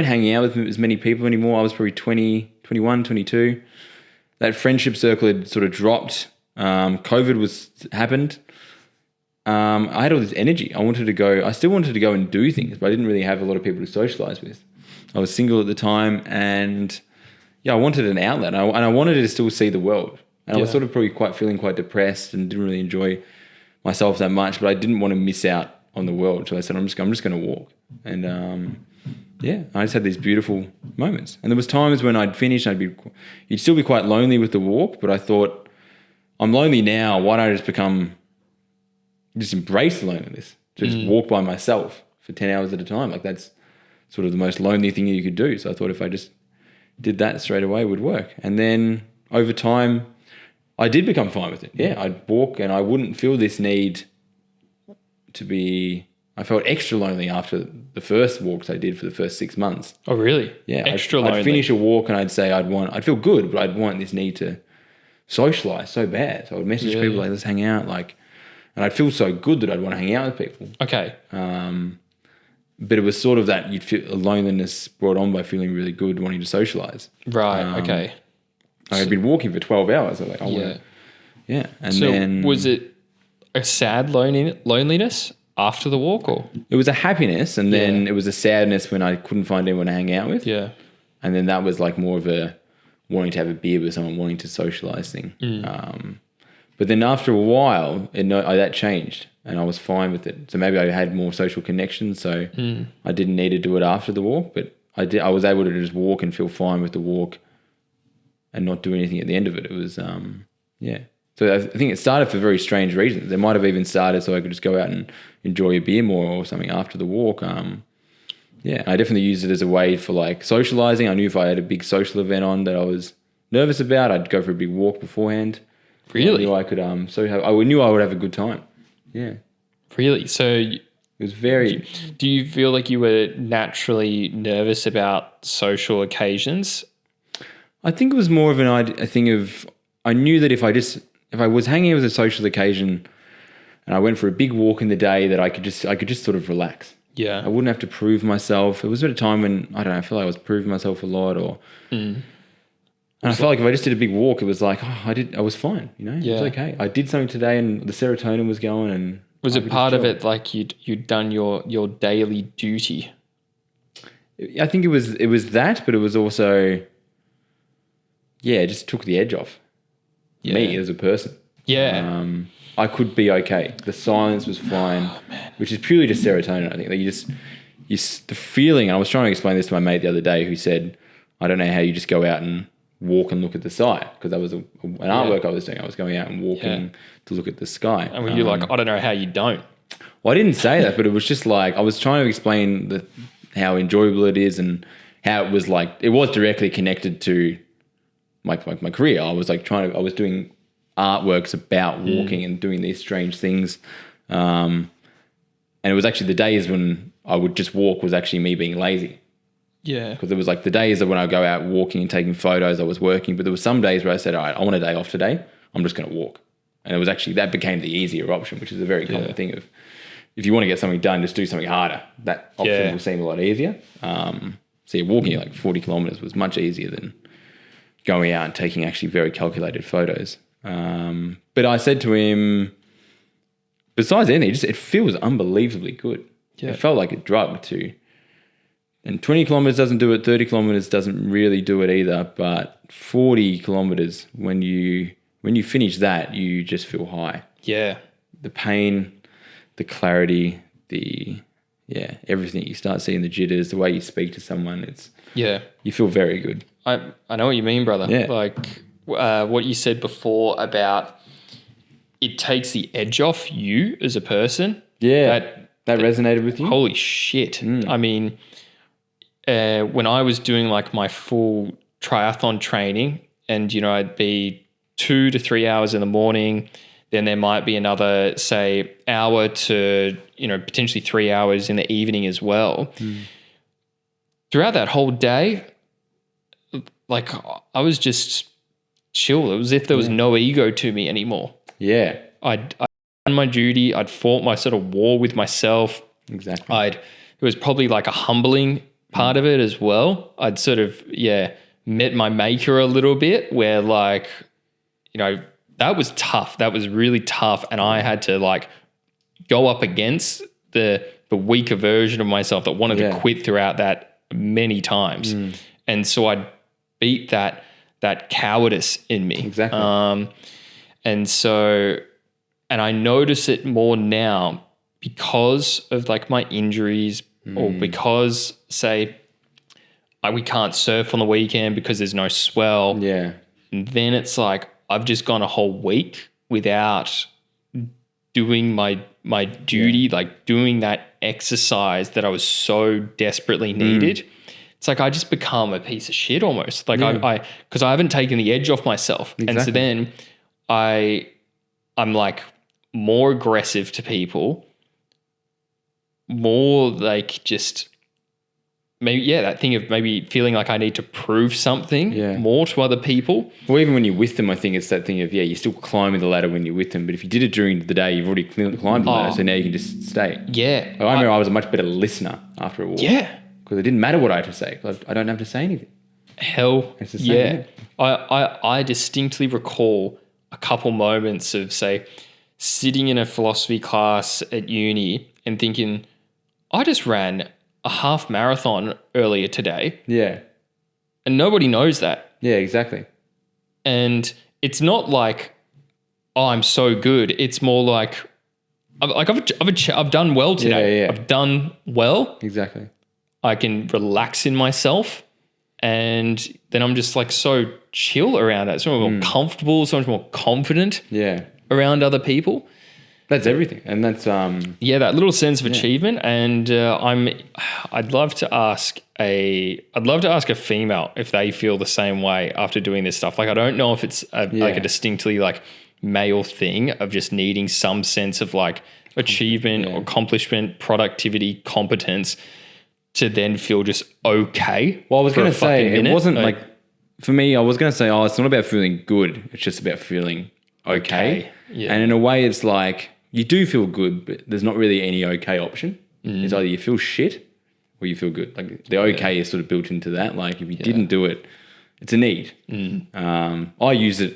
hanging out with as many people anymore. I was probably 20, 21, 22. That friendship circle had sort of dropped. COVID happened. I had all this energy. I still wanted to go and do things, but I didn't really have a lot of people to socialize with. I was single at the time, and I wanted an outlet, and I wanted to still see the world. And I was sort of probably feeling quite depressed and didn't really enjoy myself that much, but I didn't want to miss out on the world. So I said, I'm just going to walk. And I just had these beautiful moments. And there was times when I'd finish, you'd still be quite lonely with the walk, but I thought, I'm lonely now. Why don't I just embrace the loneliness? Just walk by myself for 10 hours at a time. Like that's sort of the most lonely thing you could do. So I thought if I just did that straight away, it would work. And then over time, I did become fine with it. Yeah, I'd walk and I wouldn't feel this need to be... I felt extra lonely after the first walks I did for the first 6 months. Oh, really? Yeah, Extra lonely. I'd finish a walk and I'd say I'd feel good, but I'd want this need to socialize so bad. So I would message people like, let's hang out. And I'd feel so good that I'd want to hang out with people. Okay. But it was sort of that you'd feel a loneliness brought on by feeling really good, wanting to socialize. Right. Okay. I had been walking for 12 hours. I'm like, And so then was it a sad loneliness after the walk, or? it was a happiness, and then it was a sadness when I couldn't find anyone to hang out with. Yeah. And then that was like more of a wanting to have a beer with someone, wanting to socialize thing. But then after a while, that changed, and I was fine with it. So maybe I had more social connections, so I didn't need to do it after the walk. But I was able to just walk and feel fine with the walk, and not do anything at the end of it. It was So I think it started for very strange reasons. It might have even started so I could just go out and enjoy a beer more or something after the walk. I definitely used it as a way for like socializing. I knew if I had a big social event on that I was nervous about, I'd go for a big walk beforehand. Really? I knew I could I knew I would have a good time. Yeah. Really? So It was very... do you feel like you were naturally nervous about social occasions? I think it was more of a thing of... I knew that if I just if I was hanging with a social occasion and I went for a big walk in the day, that I could just sort of relax. Yeah. I wouldn't have to prove myself. It was at a time when, I don't know, I feel like I was proving myself a lot, or and I felt like if I just did a big walk, it was like, I was fine, you know? It was okay. I did something today and the serotonin was going, and was it part of it like you'd done your daily duty? I think it was that, but it was also, it just took the edge off me as a person. Yeah. I could be okay. The silence was fine, which is purely just serotonin. I think that the feeling. I was trying to explain this to my mate the other day, who said, "I don't know how you just go out and walk and look at the sky," because that was an artwork I was doing. I was going out and walking to look at the sky. And you're like, I don't know how you don't. Well, I didn't say that, but it was just like I was trying to explain how enjoyable it is, and how it was like it was directly connected to my career. I was like I was doing artworks about walking and doing these strange things, and it was actually the days when I would just walk was actually me being lazy. Yeah, because it was like the days that when I go out walking and taking photos, I was working, but there were some days where I said, all right, I want a day off today, I'm just going to walk. And it was actually, that became the easier option, which is a very common thing of, if you want to get something done, just do something harder. That option will seem a lot easier. So walking like 40 kilometers was much easier than going out and taking actually very calculated photos. But I said to him, besides anything, it feels unbelievably good. Yeah. It felt like a drug too. And 20 kilometers doesn't do it. 30 kilometers doesn't really do it either. But 40 kilometers, when you finish that, you just feel high. Yeah. The pain, the clarity, everything. You start seeing the jitters, the way you speak to someone. You feel very good. I know what you mean, brother. Yeah. Like what you said before about it takes the edge off you as a person. Yeah. That resonated with you? Holy shit. I mean, when I was doing like my full triathlon training, and, you know, I'd be 2 to 3 hours in the morning, then there might be another, say, hour to, you know, potentially 3 hours in the evening as well. Throughout that whole day, like I was just chill. It was as if there was no ego to me anymore. Yeah. I'd done my duty. I'd fought my sort of war with myself. Exactly. It was probably like a humbling part of it as well. I'd sort of, met my maker a little bit, where like, you know, that was tough. That was really tough. And I had to like go up against the weaker version of myself that wanted to quit throughout that many times. And so I'd beat that cowardice in me. Exactly. And I notice it more now because of like my injuries, or because, say, we can't surf on the weekend because there's no swell. Yeah. And then it's like I've just gone a whole week without doing my duty, like doing that exercise that I was so desperately needed. It's like I just become a piece of shit almost. Like because I haven't taken the edge off myself. Exactly. And so then I'm like more aggressive to people, more like just maybe, that thing of maybe feeling like I need to prove something more to other people. Well, even when you're with them, I think it's that thing of, you're still climbing the ladder when you're with them. But if you did it during the day, you've already climbed the ladder, so now you can just stay. Yeah. I remember I was a much better listener after a walk. Yeah. Because it didn't matter what I had to say. I don't have to say anything. Hell, it's the same. I distinctly recall a couple moments of, say, sitting in a philosophy class at uni and thinking, I just ran a half marathon earlier today. Yeah. And nobody knows that. Yeah, exactly. And it's not like, oh, I'm so good. It's more like I've done well today. Yeah. I've done well. Exactly. I can relax in myself, and then I'm just like so chill around it. So much more comfortable, so much more confident around other people. That's everything. And that's that little sense of achievement. And I'd love to ask a female if they feel the same way after doing this stuff. Like, I don't know if it's like a distinctly like male thing of just needing some sense of like achievement or accomplishment, productivity, competence to then feel just okay. Well, I was going to say, it wasn't like, for me, I was going to say, it's not about feeling good. It's just about feeling okay. Yeah. And in a way, it's like you do feel good, but there's not really any okay option. It's either you feel shit or you feel good. Like the okay is sort of built into that. Like if you didn't do it, it's a need. I use it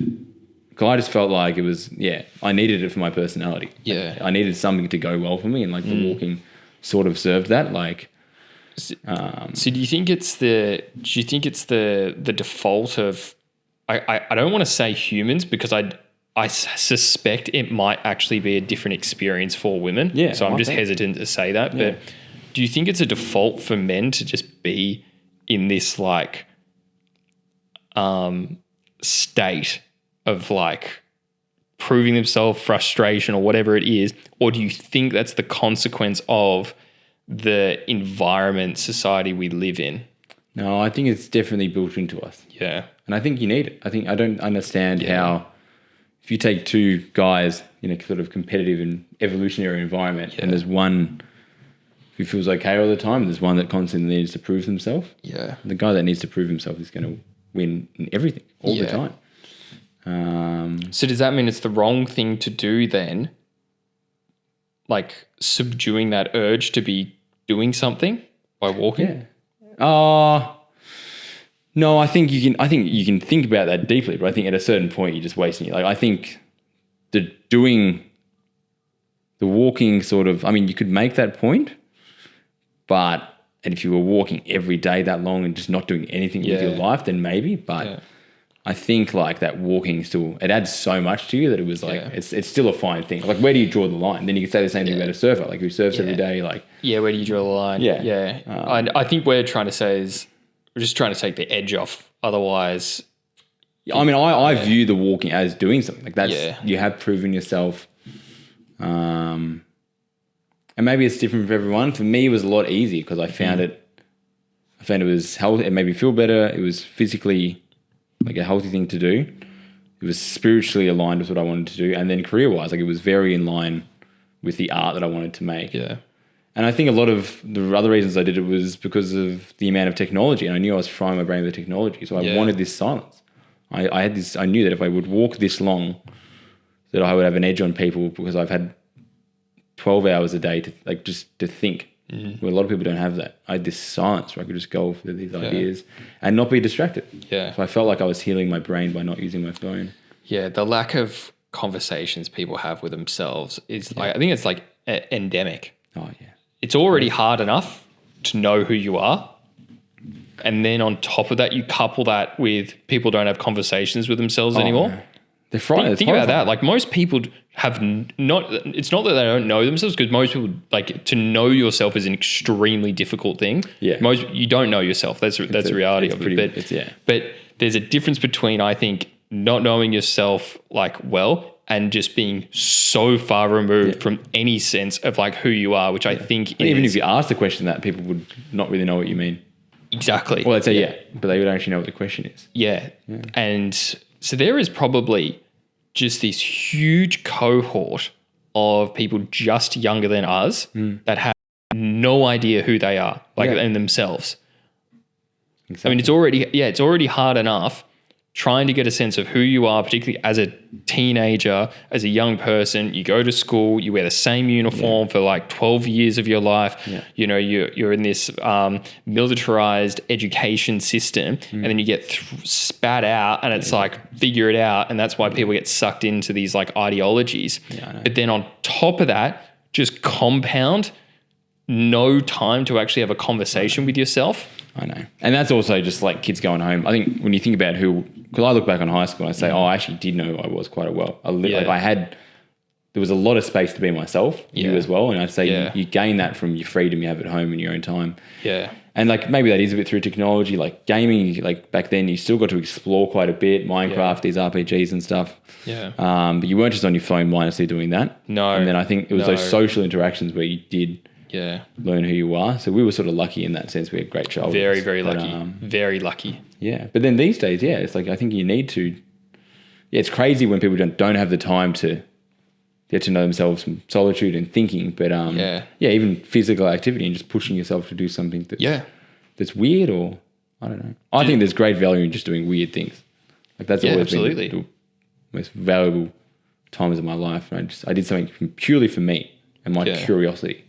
because I just felt like it was, I needed it for my personality. Yeah. Like, I needed something to go well for me, and like the walking sort of served that. Like, so do you think it's the default of, I don't want to say humans, because I suspect it might actually be a different experience for women. Yeah, So I'm just hesitant to say that. Yeah. But do you think it's a default for men to just be in this like state of like proving themselves, frustration or whatever it is? Or do you think that's the consequence of the environment, society we live in? no, I think it's definitely built into us. Yeah. And I think you need it. I don't understand how, if you take two guys in a sort of competitive and evolutionary environment, and there's one who feels okay all the time, there's one that constantly needs to prove themselves. Yeah. The guy that needs to prove himself is going to win in everything all the time. So does that mean it's the wrong thing to do then? Like subduing that urge to be doing something by walking? Yeah. No, I think you can think about that deeply, but I think at a certain point you're just wasting it. Like I think the walking sort of, I mean, you could make that point, and if you were walking every day that long and just not doing anything with your life, then maybe. But I think like that walking still, it adds so much to you that it was like, it's still a fine thing. Like where do you draw the line? Then you could say the same thing about a surfer, like who surfs every day. Like, where do you draw the line? Yeah. I think we're trying to say is we're just trying to take the edge off. Otherwise, I mean, I view the walking as doing something like that. You have proven yourself. And maybe it's different for everyone. For me, it was a lot easier because I found it was healthy. It made me feel better. It was physically like a healthy thing to do. It was spiritually aligned with what I wanted to do. And then career-wise, like it was very in line with the art that I wanted to make. Yeah. And I think a lot of the other reasons I did it was because of the amount of technology. And I knew I was frying my brain with the technology. So I wanted this silence. I knew that if I would walk this long, that I would have an edge on people because I've had 12 hours a day to think. Where a lot of people don't have that. I had this silence where I could just go for these ideas and not be distracted. Yeah. So I felt like I was healing my brain by not using my phone. Yeah, the lack of conversations people have with themselves is like, I think it's like endemic. Oh, yeah. It's already hard enough to know who you are. And then on top of that, you couple that with people don't have conversations with themselves anymore. No. They're frightened. Think about that. Like most people have not, it's not that they don't know themselves, because most people, like, to know yourself is an extremely difficult thing. Yeah. You don't know yourself. That's the reality of it. But there's a difference between, I think, not knowing yourself like well and just being so far removed from any sense of like who you are, which I think even if you ask the question, that people would not really know what you mean. Exactly. Well, they'd say but they would actually know what the question is. Yeah. And so there is probably just this huge cohort of people just younger than us that have no idea who they are, like in themselves. Exactly. I mean, it's already hard enough trying to get a sense of who you are, particularly as a teenager, as a young person. You go to school, you wear the same uniform for like 12 years of your life. Yeah. You know, you're in this militarized education system, and then you get spat out, and it's like, figure it out. And that's why people get sucked into these like ideologies. Yeah, but then on top of that, just compound no time to actually have a conversation with yourself. I know. And that's also just like kids going home. I think when you think about because I look back on high school and I say, I actually did know who I was quite well. Like there was a lot of space to be myself, you as well. And I'd say you gain that from your freedom you have at home in your own time. Yeah. And like maybe that is a bit through technology, like gaming, like back then you still got to explore quite a bit, Minecraft, these RPGs and stuff. Yeah. But you weren't just on your phone mindlessly doing that. No. And then I think it was those social interactions where you did learn who you are. So we were sort of lucky in that sense. We had great childhoods. Very, very lucky. Very lucky. Yeah. But then these days, it's like I think you need to. Yeah, it's crazy when people don't have the time to get to know themselves from solitude and thinking. But even physical activity and just pushing yourself to do something that's weird, or I don't know. I think there's great value in just doing weird things. Like that's always been the most valuable times in my life. And I did something purely for me and my curiosity.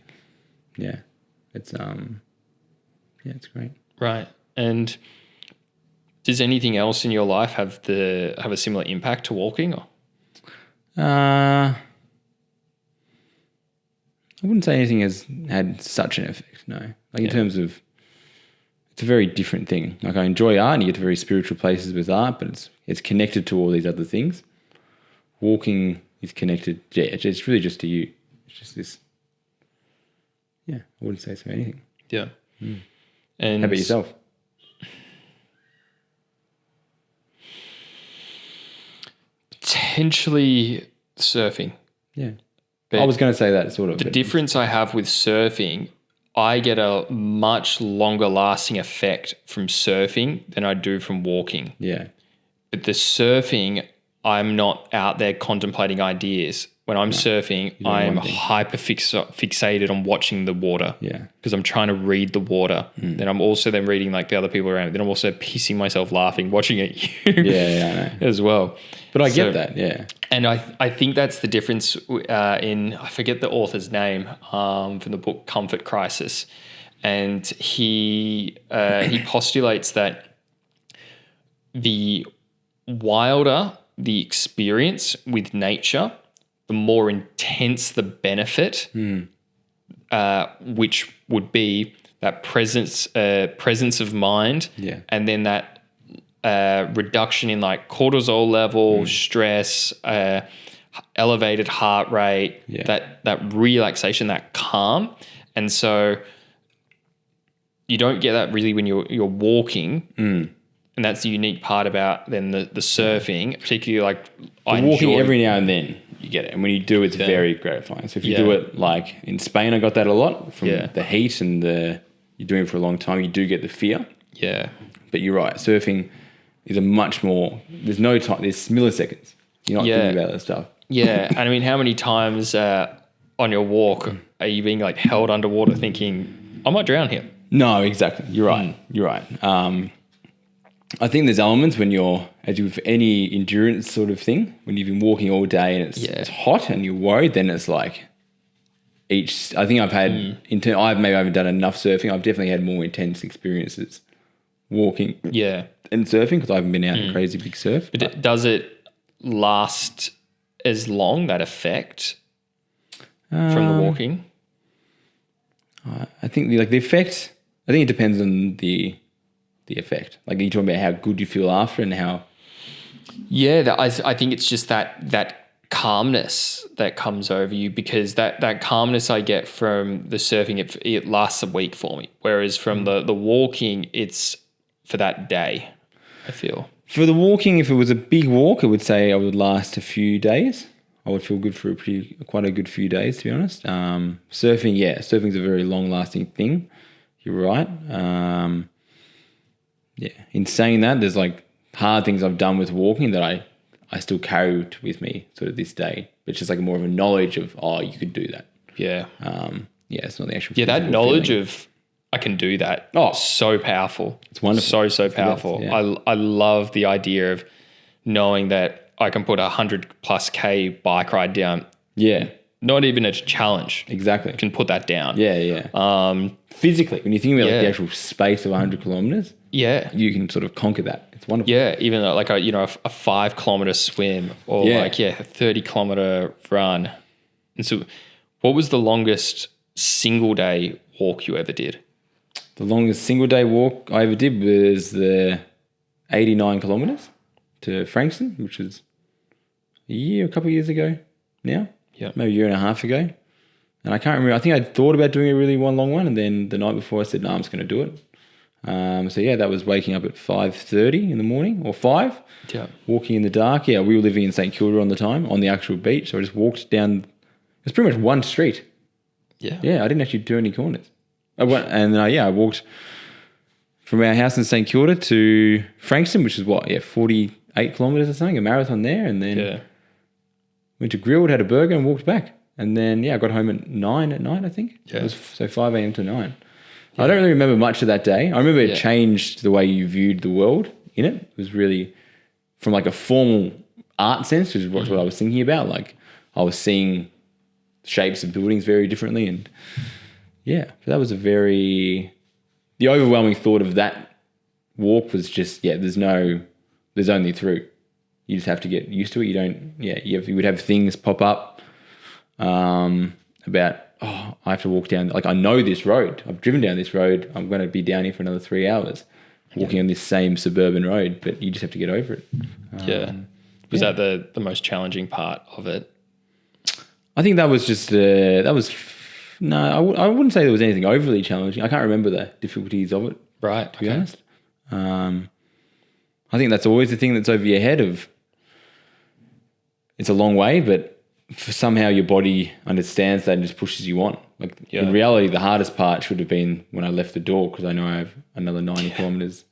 Yeah. It's it's great. Right. And does anything else in your life have a similar impact to walking? Or? I wouldn't say anything has had such an effect, no. Like in terms of, it's a very different thing. Like I enjoy art and you get to very spiritual places with art, but it's connected to all these other things. Walking is connected, it's really just to you. It's just this, I wouldn't say so anything. Yeah. And how about yourself? Potentially surfing. Yeah. But I was going to say that sort of. The difference I have with surfing, I get a much longer lasting effect from surfing than I do from walking. Yeah. But the surfing, I'm not out there contemplating ideas. When I'm surfing, I'm hyper fixated on watching the water. Yeah. Because I'm trying to read the water. Then I'm also reading like the other people around me. Then I'm also pissing myself laughing, watching it I know. as well. But I get that, yeah. And I think that's the difference in, I forget the author's name from the book Comfort Crisis. And he postulates that the wilder the experience with nature, the more intense the benefit, which would be that presence of mind, and then that reduction in like cortisol level, stress, elevated heart rate, that relaxation, that calm. And so you don't get that really when you're walking. And that's the unique part about then the surfing, particularly like walking every now and then you get it. And when you do, it's very gratifying. So if you do it like in Spain, I got that a lot from the heat and you're doing it for a long time, you do get the fear. Yeah. But you're right. Surfing is a much more, there's no time, there's milliseconds. You're not thinking about that stuff. Yeah. And I mean, how many times on your walk are you being like held underwater thinking, I might drown here? No, exactly. You're right. You're right. I think there's elements when you're, as with any endurance sort of thing, when you've been walking all day and it's hot and you're worried, then it's like I think I've had, maybe I haven't done enough surfing. I've definitely had more intense experiences walking and surfing because I haven't been out in crazy big surf. But does it last as long, that effect from the walking? I think the effect, I think it depends on the effect. Like, are you talking about how good you feel after and how? Yeah, I think it's just that calmness that comes over you, because that calmness I get from the surfing, it lasts a week for me. Whereas from the walking, it's for that day, I feel. For the walking, if it was a big walk, I would say I would last a few days. I would feel good for quite a good few days, to be honest. Surfing's a very long-lasting thing. You're right. In saying that, there's like hard things I've done with walking that I still carry with me sort of this day. It's just like more of a knowledge of, you could do that. Yeah. It's not the actual. Yeah, that knowledge of I can do that. Oh, so powerful. It's wonderful. So powerful. I love the idea of knowing that I can put 100+ K bike ride down. Yeah. Not even a challenge. Exactly. Can put that down. Yeah. Physically, when you think about like the actual space of 100 kilometers, you can sort of conquer that. It's wonderful. Yeah, even like a 5-kilometer swim or a 30-kilometer run. And so, what was the longest single day walk you ever did? The longest single day walk I ever did was the 89 kilometers to Frankston, which was a couple of years ago now. Yeah, maybe a year and a half ago. And I can't remember. I think I thought about doing a really long one, and then the night before I said, no, I'm just going to do it. That was waking up at 5:30 in the morning or 5. Yeah. Walking in the dark. Yeah, we were living in St Kilda on the time, on the actual beach. So I just walked down. It was pretty much one street. Yeah. Yeah, I didn't actually do any corners. I walked from our house in St Kilda to Frankston, which is 48 kilometres or something, a marathon there, and then went to Grilled, had a burger and walked back. And then, I got home at 9 at night, I think. Yeah. It was, 5 a.m. to 9. Yeah. I don't really remember much of that day. I remember it changed the way you viewed the world in it. It was really from like a formal art sense, which is what I was thinking about. Like I was seeing shapes of buildings very differently, and yeah, that was the overwhelming thought of that walk was just, there's only through. You just have to get used to it. You would have things pop up about, I have to walk down, like I know this road. I've driven down this road. I'm going to be down here for another 3 hours walking on this same suburban road, but you just have to get over it. Was that the most challenging part of it? I think that was just, I wouldn't say there was anything overly challenging. I can't remember the difficulties of it. Right. To be honest. I think that's always the thing that's over your head of, it's a long way, but somehow your body understands that and just pushes you on. Like in reality, the hardest part should have been when I left the door, because I know I have another 90 kilometers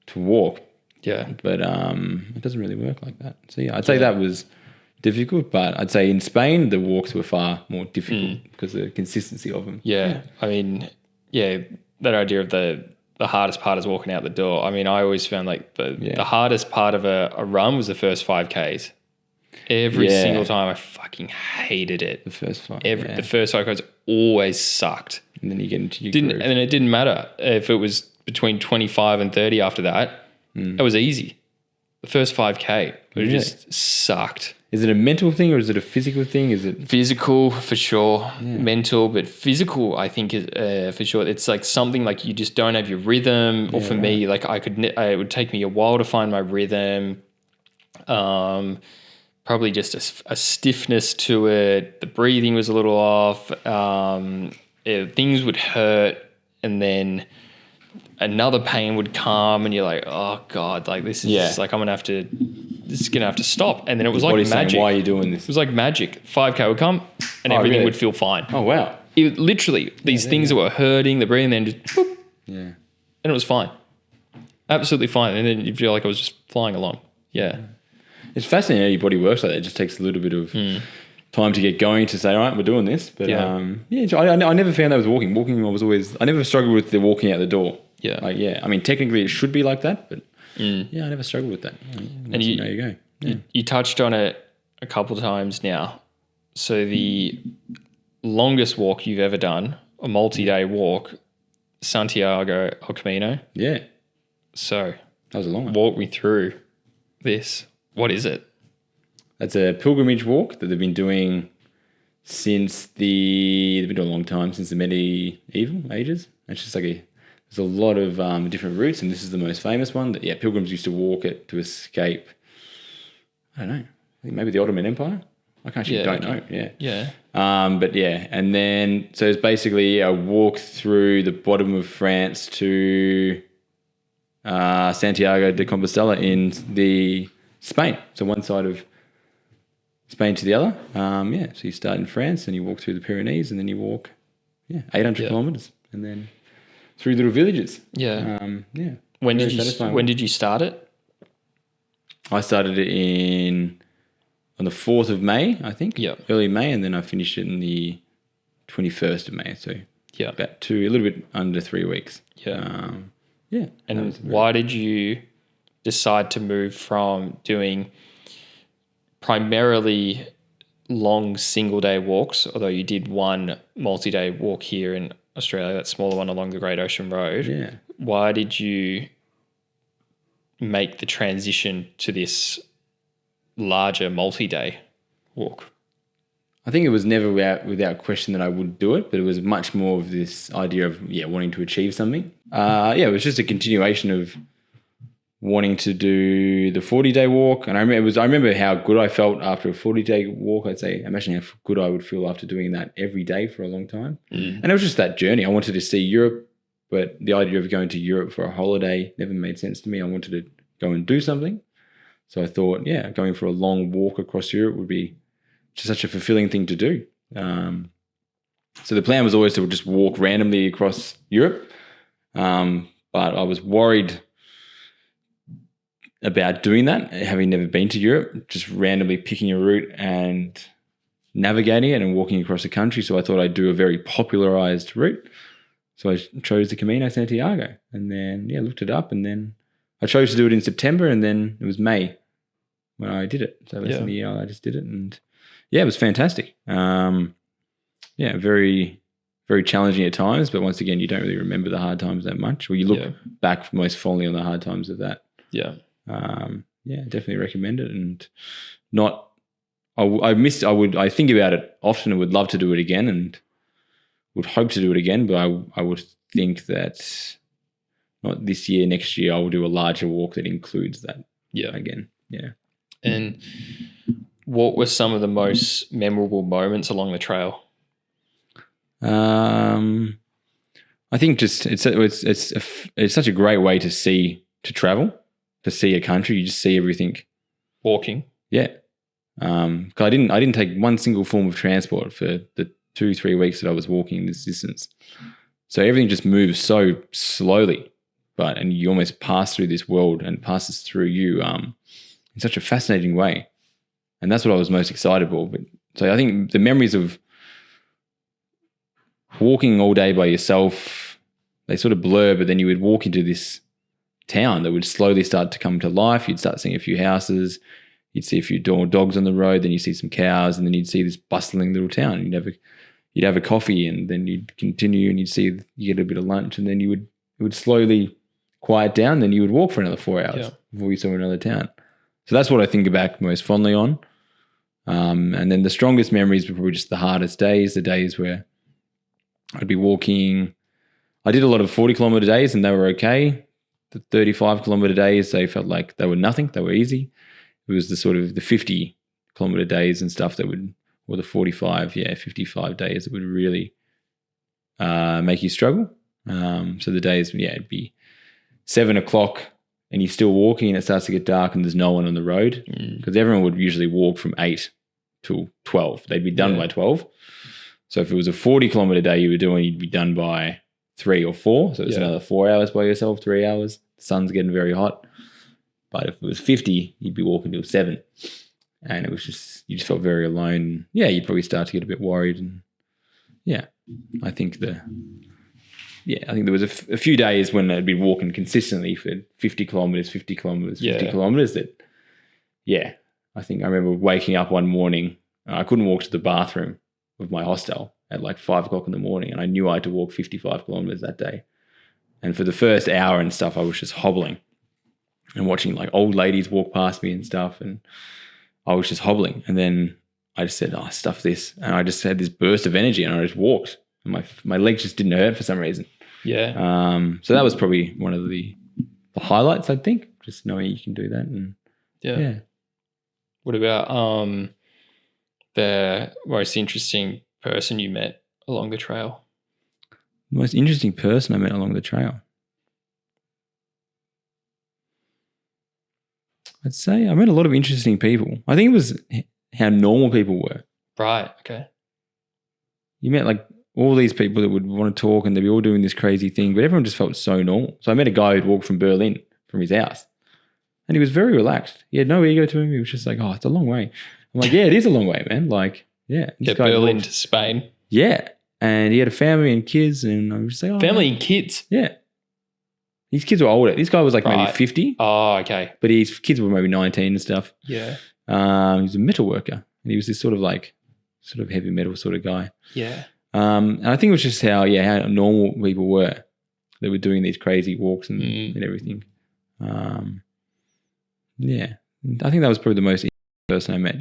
to walk. Yeah. But it doesn't really work like that. So I'd say that was difficult, but I'd say in Spain, the walks were far more difficult because of the consistency of them. Yeah. I mean, that idea of the hardest part is walking out the door. I mean, I always found like the hardest part of a run was the first 5Ks. Every single time I fucking hated it. The first 5. The first 5Ks always sucked. And then you get into your And then it didn't matter if it was between 25 and 30 after that. It was easy. The first 5K, it just sucked. Is it a mental thing or is it a physical thing? Is it physical for sure, mental, but physical I think is for sure. It's like something like you just don't have your rhythm. Or for me, like it would take me a while to find my rhythm. Probably just a stiffness to it. The breathing was a little off. Things would hurt, and another pain would come, and you're like, oh God, like this is like this is gonna have to stop. And then it was like magic. Saying, why are you doing this? It was like magic. 5K would come, and everything would feel fine. Oh wow! It literally these things that were hurting, the breathing, then just whoop, and it was fine, absolutely fine. And then you feel like I was just flying along. Yeah, it's fascinating how your body works like that. It just takes a little bit of time to get going to say, all right, we're doing this. But I never found that was walking. Walking I never struggled with the walking out the door. Yeah. I mean, technically it should be like that, but I never struggled with that. And you go. Yeah. You touched on it a couple of times now. So the longest walk you've ever done, a multi-day walk, Santiago El Camino. Yeah. So that was a long one. Walk me through this. What is it? That's a pilgrimage walk that they've been doing they've been doing a long time, since the medieval ages. It's just like there's a lot of different routes, and this is the most famous one that pilgrims used to walk it to escape. I don't know. I think maybe the Ottoman Empire. I actually don't know. Yeah. And then so it's basically a walk through the bottom of France to Santiago de Compostela in the Spain. So one side of Spain to the other. So you start in France and you walk through the Pyrenees, and then you walk 800 kilometers, and then through little villages. When did you start it? I started it on the 4th of May, I think. Early May, and then I finished it on the 21st of May. So about a little bit under 3 weeks. And why did you decide to move from doing primarily long single day walks, although you did one multi-day walk here in Australia, that smaller one along the Great Ocean Road. Yeah. Why did you make the transition to this larger multi-day walk? I think it was never without question that I would do it, but it was much more of this idea of wanting to achieve something. It was just a continuation of wanting to do the 40-day walk, and I remember how good I felt after a 40-day walk. I'd say, imagine how good I would feel after doing that every day for a long time. And it was just that journey. I wanted to see Europe, but the idea of going to Europe for a holiday never made sense to me. I wanted to go and do something. So I thought, going for a long walk across Europe would be just such a fulfilling thing to do. So the plan was always to just walk randomly across Europe, but I was worried about doing that, having never been to Europe, just randomly picking a route and navigating it and walking across the country. So I thought I'd do a very popularized route. So I chose the Camino Santiago, and then looked it up, and then I chose to do it in September, and then it was May when I did it. So less Yeah. than a year, I just did it, and it was fantastic. Very, very challenging at times, but once again, you don't really remember the hard times that much, or you look back most fondly on the hard times of that. Yeah. Definitely recommend it, and not. I think about it often and would love to do it again, and would hope to do it again, but I would think that not this year, next year, I will do a larger walk that includes that. Yeah. Again. Yeah. And what were some of the most memorable moments along the trail? I think just it's such a great way to travel, to see a country. You just see everything. Walking. Yeah. 'Cause I didn't take one single form of transport for the 2-3 weeks that I was walking this distance. So everything just moves so slowly, and you almost pass through this world and it passes through you in such a fascinating way. And that's what I was most excited for. But so I think the memories of walking all day by yourself, they sort of blur, but then you would walk into this town that would slowly start to come to life. You'd start seeing a few houses. You'd see a few dogs on the road, then you see some cows, and then you'd see this bustling little town. You'd have a coffee, and then you'd continue, and you get a bit of lunch, and then it would slowly quiet down. Then you would walk for another 4 hours before you saw another town. So that's what I think back most fondly on. And then the strongest memories were probably just the hardest days, the days where I'd be walking. I did a lot of 40-kilometer days, and they were okay. The 35-kilometer days, they felt like they were nothing. They were easy. It was the sort of the 50-kilometer days and stuff or the 55 days that would really make you struggle. So the days, it'd be 7 o'clock and you're still walking and it starts to get dark and there's no one on the road, because everyone would usually walk from 8 till 12. They'd be done by 12. So if it was a 40-kilometer day you were doing, you'd be done by 3 or 4. So it's another 4 hours by yourself, 3 hours. The sun's getting very hot. But if it was 50, you'd be walking till 7. And it was you just felt very alone. Yeah, you'd probably start to get a bit worried. And I think there was a few days when I'd been walking consistently for 50 kilometers that, I think I remember waking up one morning. I couldn't walk to the bathroom of my hostel at like 5 o'clock in the morning. And I knew I had to walk 55 kilometers that day. And for the first hour and stuff, I was just hobbling and watching like old ladies walk past me and stuff. And I was just hobbling. And then I just said, stuff this. And I just had this burst of energy and I just walked. And my legs just didn't hurt for some reason. Yeah. So that was probably one of the highlights, I think, just knowing you can do that. And yeah. What about the most interesting person you met along the trail? The most interesting person I met along the trail? I'd say I met a lot of interesting people. I think it was how normal people were. Right, okay. You met like all these people that would want to talk and they'd be all doing this crazy thing, but everyone just felt so normal. So I met a guy who'd walked from Berlin from his house and he was very relaxed. He had no ego to him. He was just like, it's a long way. I'm like, yeah, it is a long way, man. Like, yeah. Berlin to Spain. Yeah. And he had a family and kids and I was just like, family and kids? Yeah. His kids were older. This guy was like maybe 50. Oh, okay. But his kids were maybe 19 and stuff. Yeah. He was a metal worker and he was this sort of heavy metal sort of guy. Yeah. And I think it was just how normal people were. They were doing these crazy walks and everything. Yeah. I think that was probably the most interesting person I met.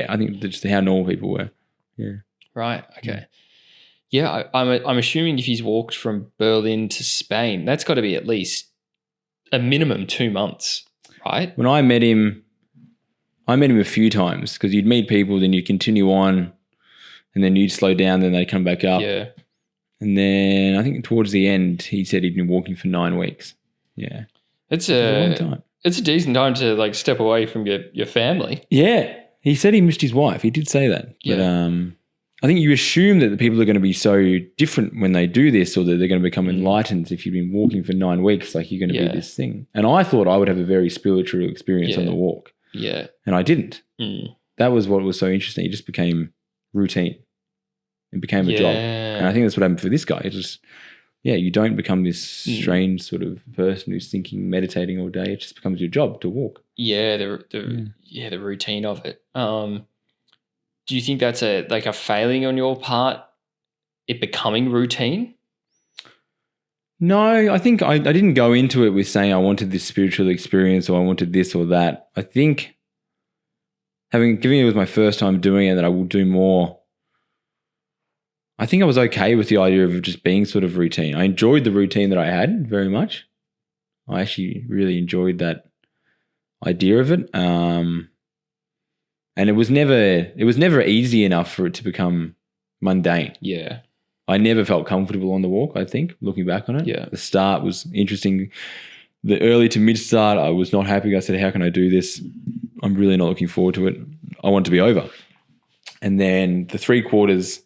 I think just how normal people were. Yeah. Right. Okay. Yeah, I'm assuming if he's walked from Berlin to Spain, that's got to be at least a minimum 2 months, right? When I met him a few times because you'd meet people, then you'd continue on and then you'd slow down, then they'd come back up. Yeah. And then I think towards the end, he said he'd been walking for 9 weeks. Yeah. It's a long time. It's a decent time to like step away from your family. Yeah. He said he missed his wife. He did say that. Yeah. But I think you assume that the people are going to be so different when they do this or that they're going to become enlightened if you've been walking for 9 weeks, like you're going to be this thing. And I thought I would have a very spiritual experience on the walk. Yeah. And I didn't. That was what was so interesting. It just became routine. It became a job. And I think that's what happened for this guy. It you don't become this strange sort of person who's thinking, meditating all day. It just becomes your job to walk. Yeah, the routine of it. Do you think that's a failing on your part, it becoming routine? No, I think I didn't go into it with saying I wanted this spiritual experience or I wanted this or that. I think given it was my first time doing it, that I will do more. I think I was okay with the idea of just being sort of routine. I enjoyed the routine that I had very much. I actually really enjoyed that idea of it. And it was never easy enough for it to become mundane. Yeah. I never felt comfortable on the walk, I think, looking back on it. Yeah. The start was interesting. The early to mid start, I was not happy. I said, how can I do this? I'm really not looking forward to it. I want it to be over. And then the 3/4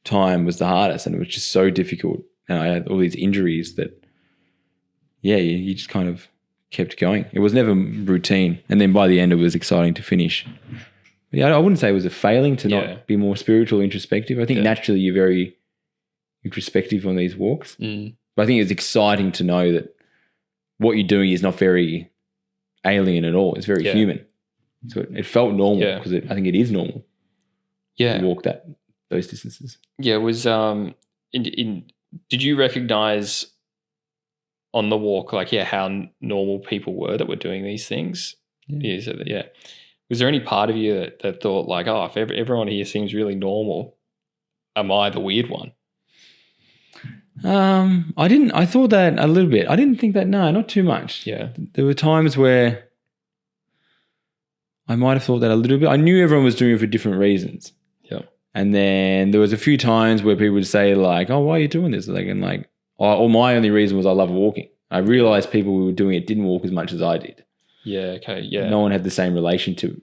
time was the hardest, and it was just so difficult. And I had all these injuries that, you just kind of kept going. It was never routine. And then by the end, it was exciting to finish. But I wouldn't say it was a failing to not be more spiritual, introspective. I think naturally you're very introspective on these walks. But I think it's exciting to know that what you're doing is not very alien at all. It's very human. So it felt normal because I think it is normal to walk those distances. Yeah, it was did you recognize on the walk how normal people were that were doing these things? Was there any part of you that thought if everyone here seems really normal, am I the weird one? I thought that a little bit. I didn't think that, no, not too much. Yeah. There were times where I might have thought that a little bit. I knew everyone was doing it for different reasons. Yeah. And then there was a few times where people would say oh, why are you doing this? Or my only reason was I love walking. I realized people who were doing it didn't walk as much as I did. Yeah, okay, yeah. No one had the same relation to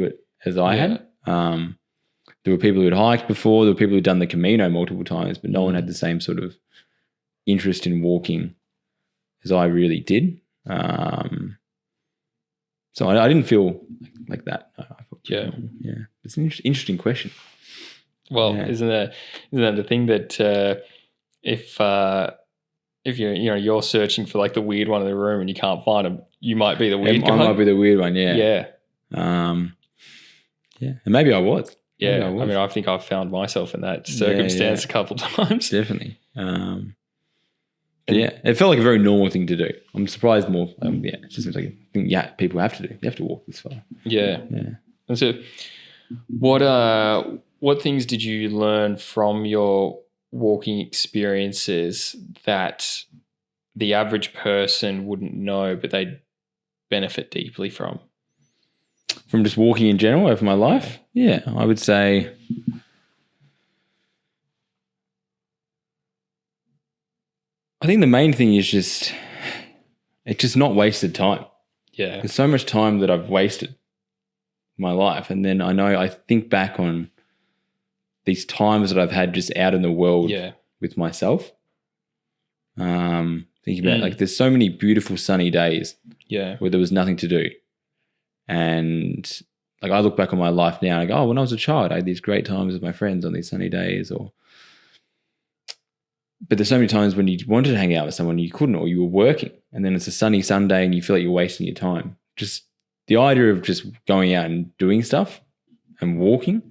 it as I had. There were people who had hiked before. There were people who had done the Camino multiple times, but no one had the same sort of interest in walking as I really did. So I didn't feel like that. I felt It's an interesting question. Well, isn't that the thing that if you're searching for the weird one in the room and you can't find them, you might be the weird guy. I might be the weird one. Yeah. Yeah. And maybe I was. Yeah. I mean, I think I've found myself in that circumstance a couple of times. Definitely. It felt like a very normal thing to do. I'm surprised more. It just seems like a thing people have to do. You have to walk this far. Yeah. Yeah. And so what things did you learn from your walking experiences that the average person wouldn't know, but they'd benefit deeply from? From just walking in general over my life? Yeah, I would say I think the main thing is it's just not wasted time. Yeah. There's so much time that I've wasted in my life. And then I think back on these times that I've had just out in the world with myself. Thinking about there's so many beautiful sunny days where there was nothing to do. And I look back on my life now and I go, when I was a child, I had these great times with my friends on these sunny days. But there's so many times when you wanted to hang out with someone, you couldn't, or you were working. And then it's a sunny Sunday and you feel like you're wasting your time. Just the idea of just going out and doing stuff and walking,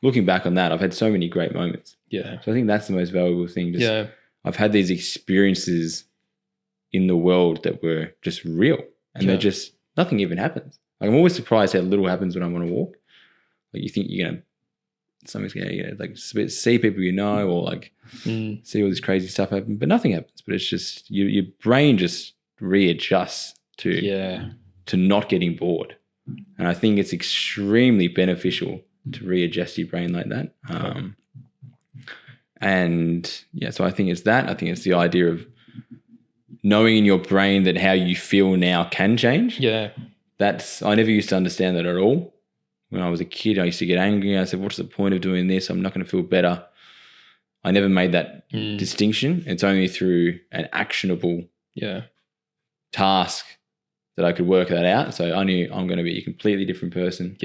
looking back on that, I've had so many great moments. Yeah. So I think that's the most valuable thing. I've had these experiences in the world that were just real and they're just, nothing even happens. I'm always surprised how little happens when I want to walk. You think you're going to, something's going to see people or see all this crazy stuff happen, but nothing happens. But it's just your brain just readjusts to not getting bored, and I think it's extremely beneficial to readjust your brain like that. So I think it's that. I think it's the idea of knowing in your brain that how you feel now can change. Yeah, I never used to understand that at all. When I was a kid, I used to get angry. I said, what's the point of doing this? I'm not going to feel better. I never made that distinction. It's only through an actionable task that I could work that out. So I knew I'm going to be a completely different person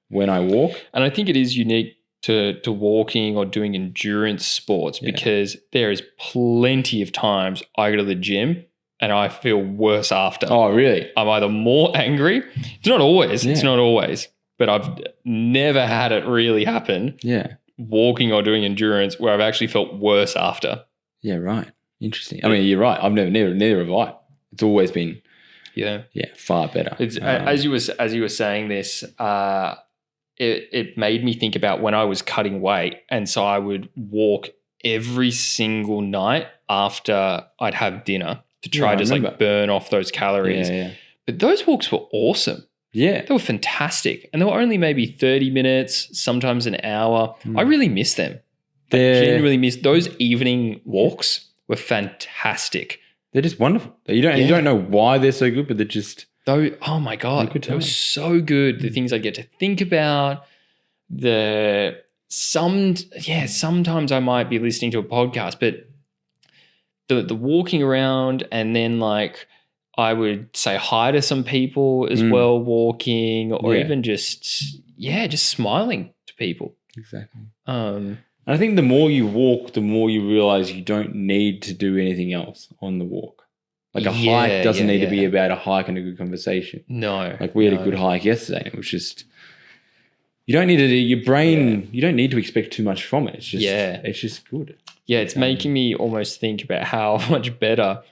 when I walk. And I think it is unique to walking or doing endurance sports because there is plenty of times I go to the gym and I feel worse after. Oh, really? I'm either more angry. It's not always. It's not always. But I've never had it really happen. Yeah. Walking or doing endurance where I've actually felt worse after. Yeah, right. Interesting. I mean, you're right. I've neither have I. It's always been far better. It's as you were saying this, it made me think about when I was cutting weight, and so I would walk every single night after I'd have dinner to try to just burn off those calories. Yeah. But those walks were awesome. Yeah. They were fantastic. And they were only maybe 30 minutes, sometimes an hour. I really miss them. I genuinely miss those evening walks were fantastic. They're just wonderful. You don't know why they're so good, but they're just oh my God. They were so good. The things I get to think about. Sometimes I might be listening to a podcast, but the walking around, and then like I would say hi to some people as well walking, or even just smiling to people. Exactly. And I think the more you walk, the more you realize you don't need to do anything else on the walk. Like a hike doesn't need to be about a hike and a good conversation. No. Like we had a good hike yesterday, and it was just, you don't need to do your brain, you don't need to expect too much from it. It's just it's just good. Yeah, it's making me almost think about how much better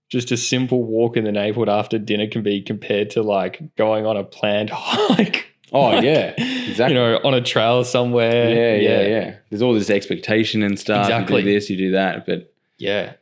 just a simple walk in the neighborhood after dinner can be compared to like going on a planned hike. Oh, yeah, exactly. On a trail somewhere. Yeah. There's all this expectation and stuff. Exactly. You do this, you do that. But yeah,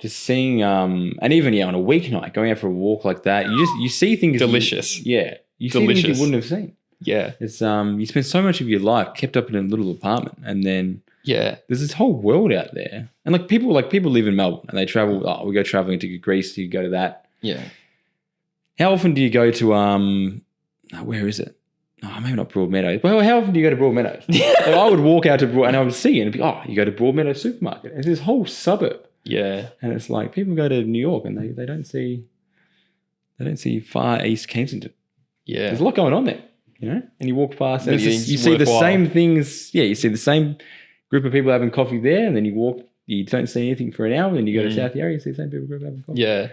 just seeing, and even on a weeknight, going out for a walk like that, you see things. Delicious. You see things you wouldn't have seen. Yeah. It's you spend so much of your life kept up in a little apartment, and then there's this whole world out there. And like people live in Melbourne and they travel. Oh, we go traveling to Greece. You go to that. Yeah. How often do you go to where is it? Oh, maybe not Broadmeadows. Well, how often do you go to Broadmeadows? Like I would walk out to and I would see it and be, you go to Broadmeadows supermarket. And it's this whole suburb. Yeah. And it's like people go to New York and they don't see far East Kensington. Yeah. There's a lot going on there, And you walk past and you see the same things. Yeah, you see the same group of people having coffee there, and then you walk, you don't see anything for an hour, and then you go to South Yarra, you see the same people having coffee. Yeah.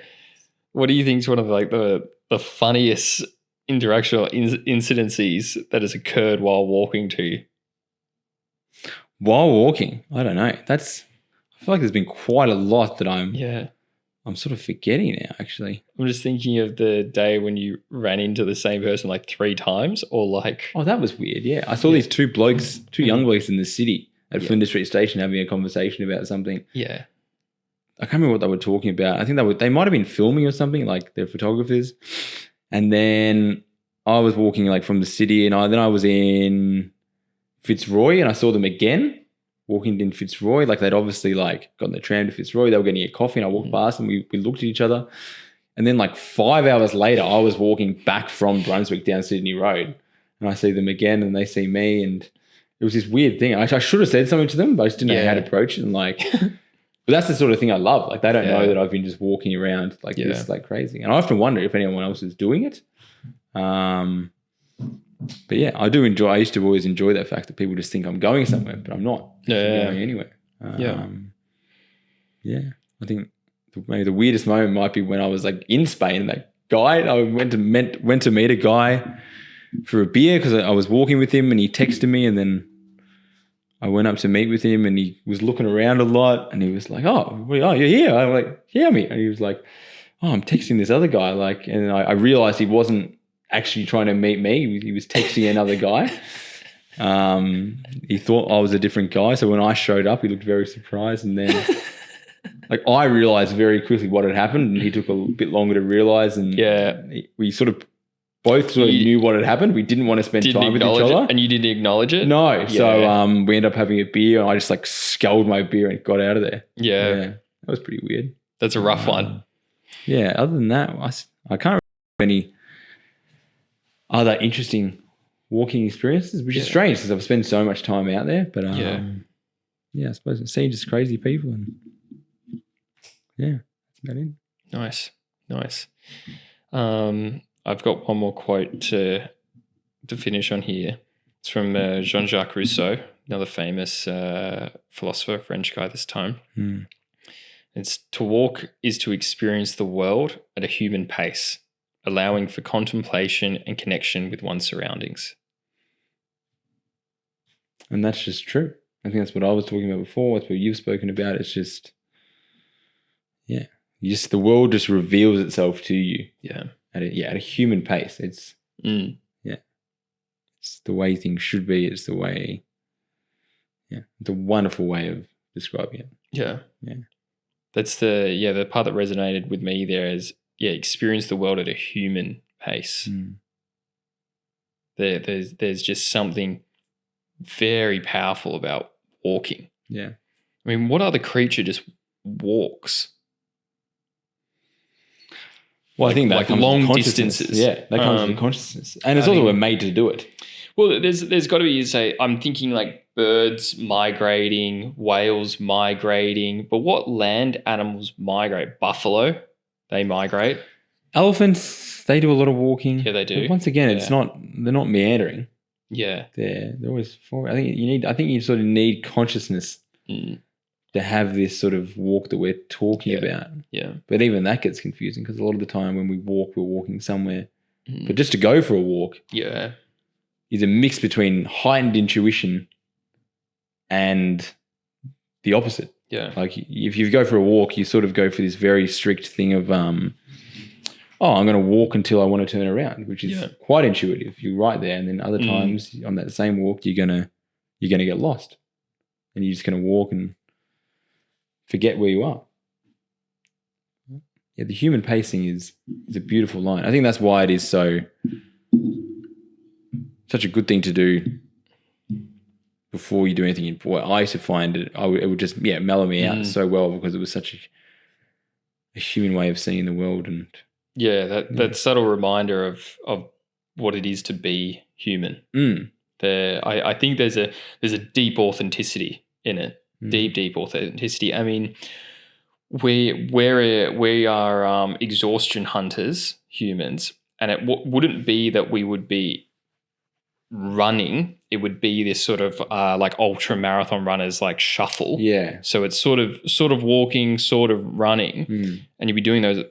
What do you think is one of like the funniest interactional incidences that has occurred while walking to you? While walking? I don't know. I feel like there's been quite a lot that I'm sort of forgetting now, actually. I'm just thinking of the day when you ran into the same person like 3 times, or like... Oh, that was weird, yeah. I saw these two young blokes in the city at Flinders Street Station having a conversation about something. Yeah. I can't remember what they were talking about. I think they might have been filming or something, like they're photographers. And then I was walking like from the city, and then I was in Fitzroy, and I saw them again walking in Fitzroy. Like they'd obviously like gotten the tram to Fitzroy. They were getting a coffee, and I walked past, and we looked at each other. And then like 5 hours later, I was walking back from Brunswick down Sydney Road, and I see them again, and they see me, and it was this weird thing. I should have said something to them, but I just didn't know how to approach it. And like, but that's the sort of thing I love. Like they don't know that I've been just walking around like this, like crazy. And I often wonder if anyone else is doing it. But yeah, I used to always enjoy that fact that people just think I'm going somewhere, but I'm not. I'm going anywhere. I think maybe the weirdest moment might be when I was like in Spain. That guy, I went to meet a guy for a beer because I was walking with him, and he texted me, and then I went up to meet with him, and he was looking around a lot, and he was like, you're here. I'm like, yeah, me. And he was like, I'm texting this other guy. Like, and I realized he wasn't actually trying to meet me. He was texting another guy. He thought I was a different guy. So when I showed up, he looked very surprised. And then like I realized very quickly what had happened, and he took a bit longer to realize. And we sort of both knew what had happened. We didn't want to spend time with each other. And you didn't acknowledge it? No. So we ended up having a beer, and I just like sculled my beer and got out of there. Yeah. That was pretty weird. That's a rough one. Yeah. Other than that, I can't remember any other interesting walking experiences, which is strange because I've spent so much time out there. But I suppose I've seen just crazy people, and that's about it. Nice. I've got one more quote to finish on here. It's from Jean-Jacques Rousseau, another famous philosopher, French guy this time. Mm. It's to walk is to experience the world at a human pace, allowing for contemplation and connection with one's surroundings. And that's just true. I think that's what I was talking about before. That's what you've spoken about. It's just, yeah, the world just reveals itself to you. Yeah. At a human pace. It's, it's the way things should be. It's the way, it's a wonderful way of describing it. Yeah. Yeah. That's the part that resonated with me there is, experience the world at a human pace. Mm. There's just something very powerful about walking. Yeah. I mean, what other creature just walks? Well, I think that like comes long with consciousness. distances. Yeah, that comes with consciousness. And it's also we're made to do it. Well, there's got to be, say, I'm thinking like birds migrating, whales migrating, but what land animals migrate? Buffalo, they migrate. Elephants, they do a lot of walking. Yeah, they do. But once again, they're not meandering. Yeah. They're always forward. I think you sort of need consciousness to have this sort of walk that we're talking about. Yeah. But even that gets confusing because a lot of the time when we walk, we're walking somewhere. But just to go for a walk is a mix between heightened intuition and the opposite. Yeah. Like if you go for a walk, you sort of go for this very strict thing of, I'm going to walk until I want to turn around, which is quite intuitive. You're right there. And then other times on that same walk, you're going to get lost and you're just going to walk and forget where you are. Yeah, the human pacing is a beautiful line. I think that's why it is such a good thing to do before you do anything. I used to find it would just mellow me out so well because it was such a human way of seeing the world. And that subtle reminder of what it is to be human. I think there's a deep authenticity in it. Deep authenticity. I mean, we are exhaustion hunters, humans, and it wouldn't be that we would be running. It would be this sort of like ultra marathon runners, like shuffle. Yeah. So it's sort of walking, sort of running, and you'd be doing those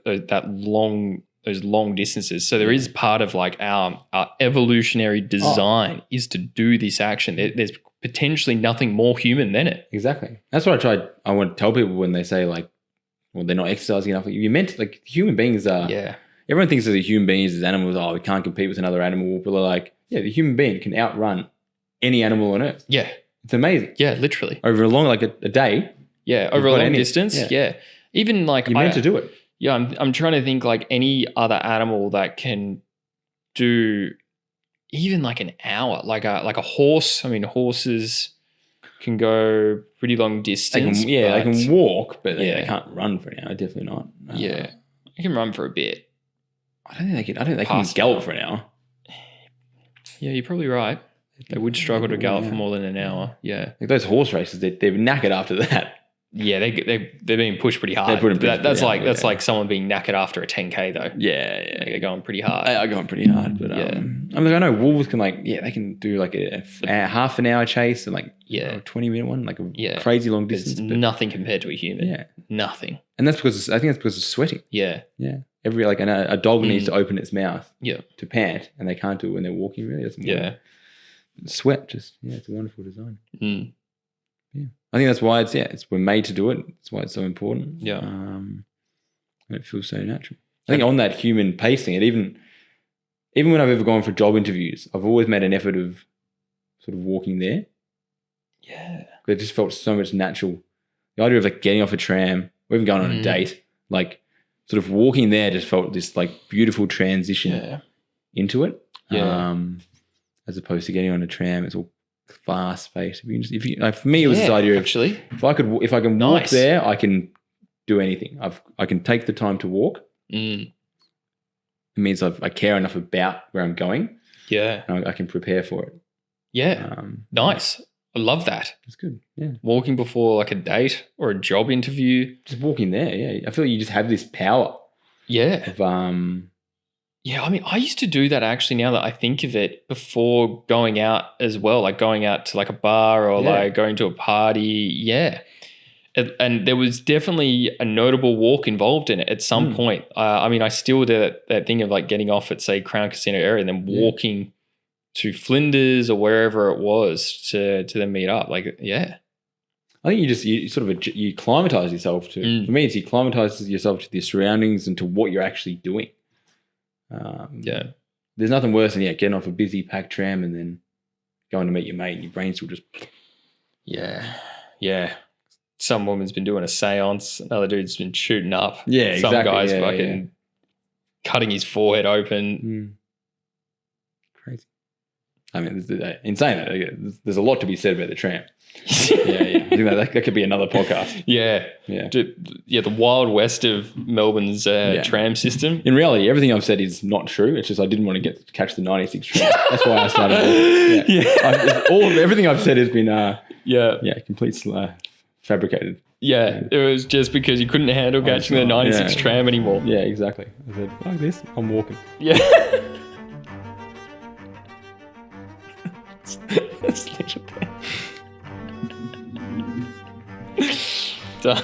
long distances. So there is part of like our evolutionary design is to do this action. There's potentially nothing more human than it. Exactly. That's what I want to tell people when they say like, well, they're not exercising enough. You meant like human beings are. Yeah. Everyone thinks of the human beings as animals. Oh, we can't compete with another animal. But they're like, the human being can outrun any animal on earth. Yeah. It's amazing. Yeah, literally. Over a long, like a day. Yeah, over a long distance. Yeah. Even like you're meant to do it. Yeah, I'm trying to think like any other animal that can do even like an hour, like a horse. I mean, horses can go pretty long distance. They can walk, but they can't run for an hour. Definitely not. They can run for a bit. I don't think they can gallop for an hour. Yeah, you're probably right. They would struggle to gallop for more than an hour. Yeah, like those horse races, they're knackered after that. Yeah, they're being pushed pretty hard. That's like someone being knackered after a 10K though. Yeah, they're going pretty hard. They are going pretty hard, but I know wolves can they can do like a half an hour chase and like a 20-minute one, like a crazy long distance. It's nothing compared to a human. Yeah, nothing. And that's because I think that's because of sweating. Yeah. Every a dog needs to open its mouth. To pant, and they can't do it when they're walking. Really, that's sweat. It's a wonderful design. Yeah, I think that's why we're made to do it. That's why it's so important. Yeah, and it feels so natural. I think on that human pacing, even when I've ever gone for job interviews, I've always made an effort of sort of walking there. Yeah, it just felt so much natural. The idea of like getting off a tram or even going on a date, like sort of walking there, just felt this like beautiful transition into it. Yeah, as opposed to getting on a tram, it's all fast paced. If you like, for me, it was this idea of actually, if I can walk there, I can do anything. I can take the time to walk. It means I care enough about where I'm going. Yeah, and I can prepare for it. Yeah, nice. I love that. It's good. Yeah, walking before like a date or a job interview, just walking there. Yeah, I feel like you just have this power. Yeah, of Yeah, I mean, I used to do that actually now that I think of it before going out as well, like going out to like a bar or Yeah. like going to a party. Yeah. And there was definitely a notable walk involved in it at some point. I mean, I still do that thing of like getting off at, say, Crown Casino area and then walking to Flinders or wherever it was to then meet up. Like, yeah. I think you sort of you climatize yourself to. For me, it's you climatize yourself to the surroundings and to what you're actually doing. There's nothing worse than getting off a busy packed tram and then going to meet your mate and your brain's still just. Yeah. Some woman's been doing a seance. Another dude's been shooting up. Yeah, Some exactly. guy's fucking cutting his forehead open. Crazy. I mean, in saying that, there's a lot to be said about the tram. I think that could be another podcast. Yeah. The wild west of Melbourne's tram system. In reality, everything I've said is not true. It's just I didn't want to catch the 96 tram. That's why I started. Everything I've said has been complete fabricated. Yeah, it was just because you couldn't handle catching the 96 tram anymore. Yeah, exactly. I said, fuck this, I'm walking. Yeah. Done.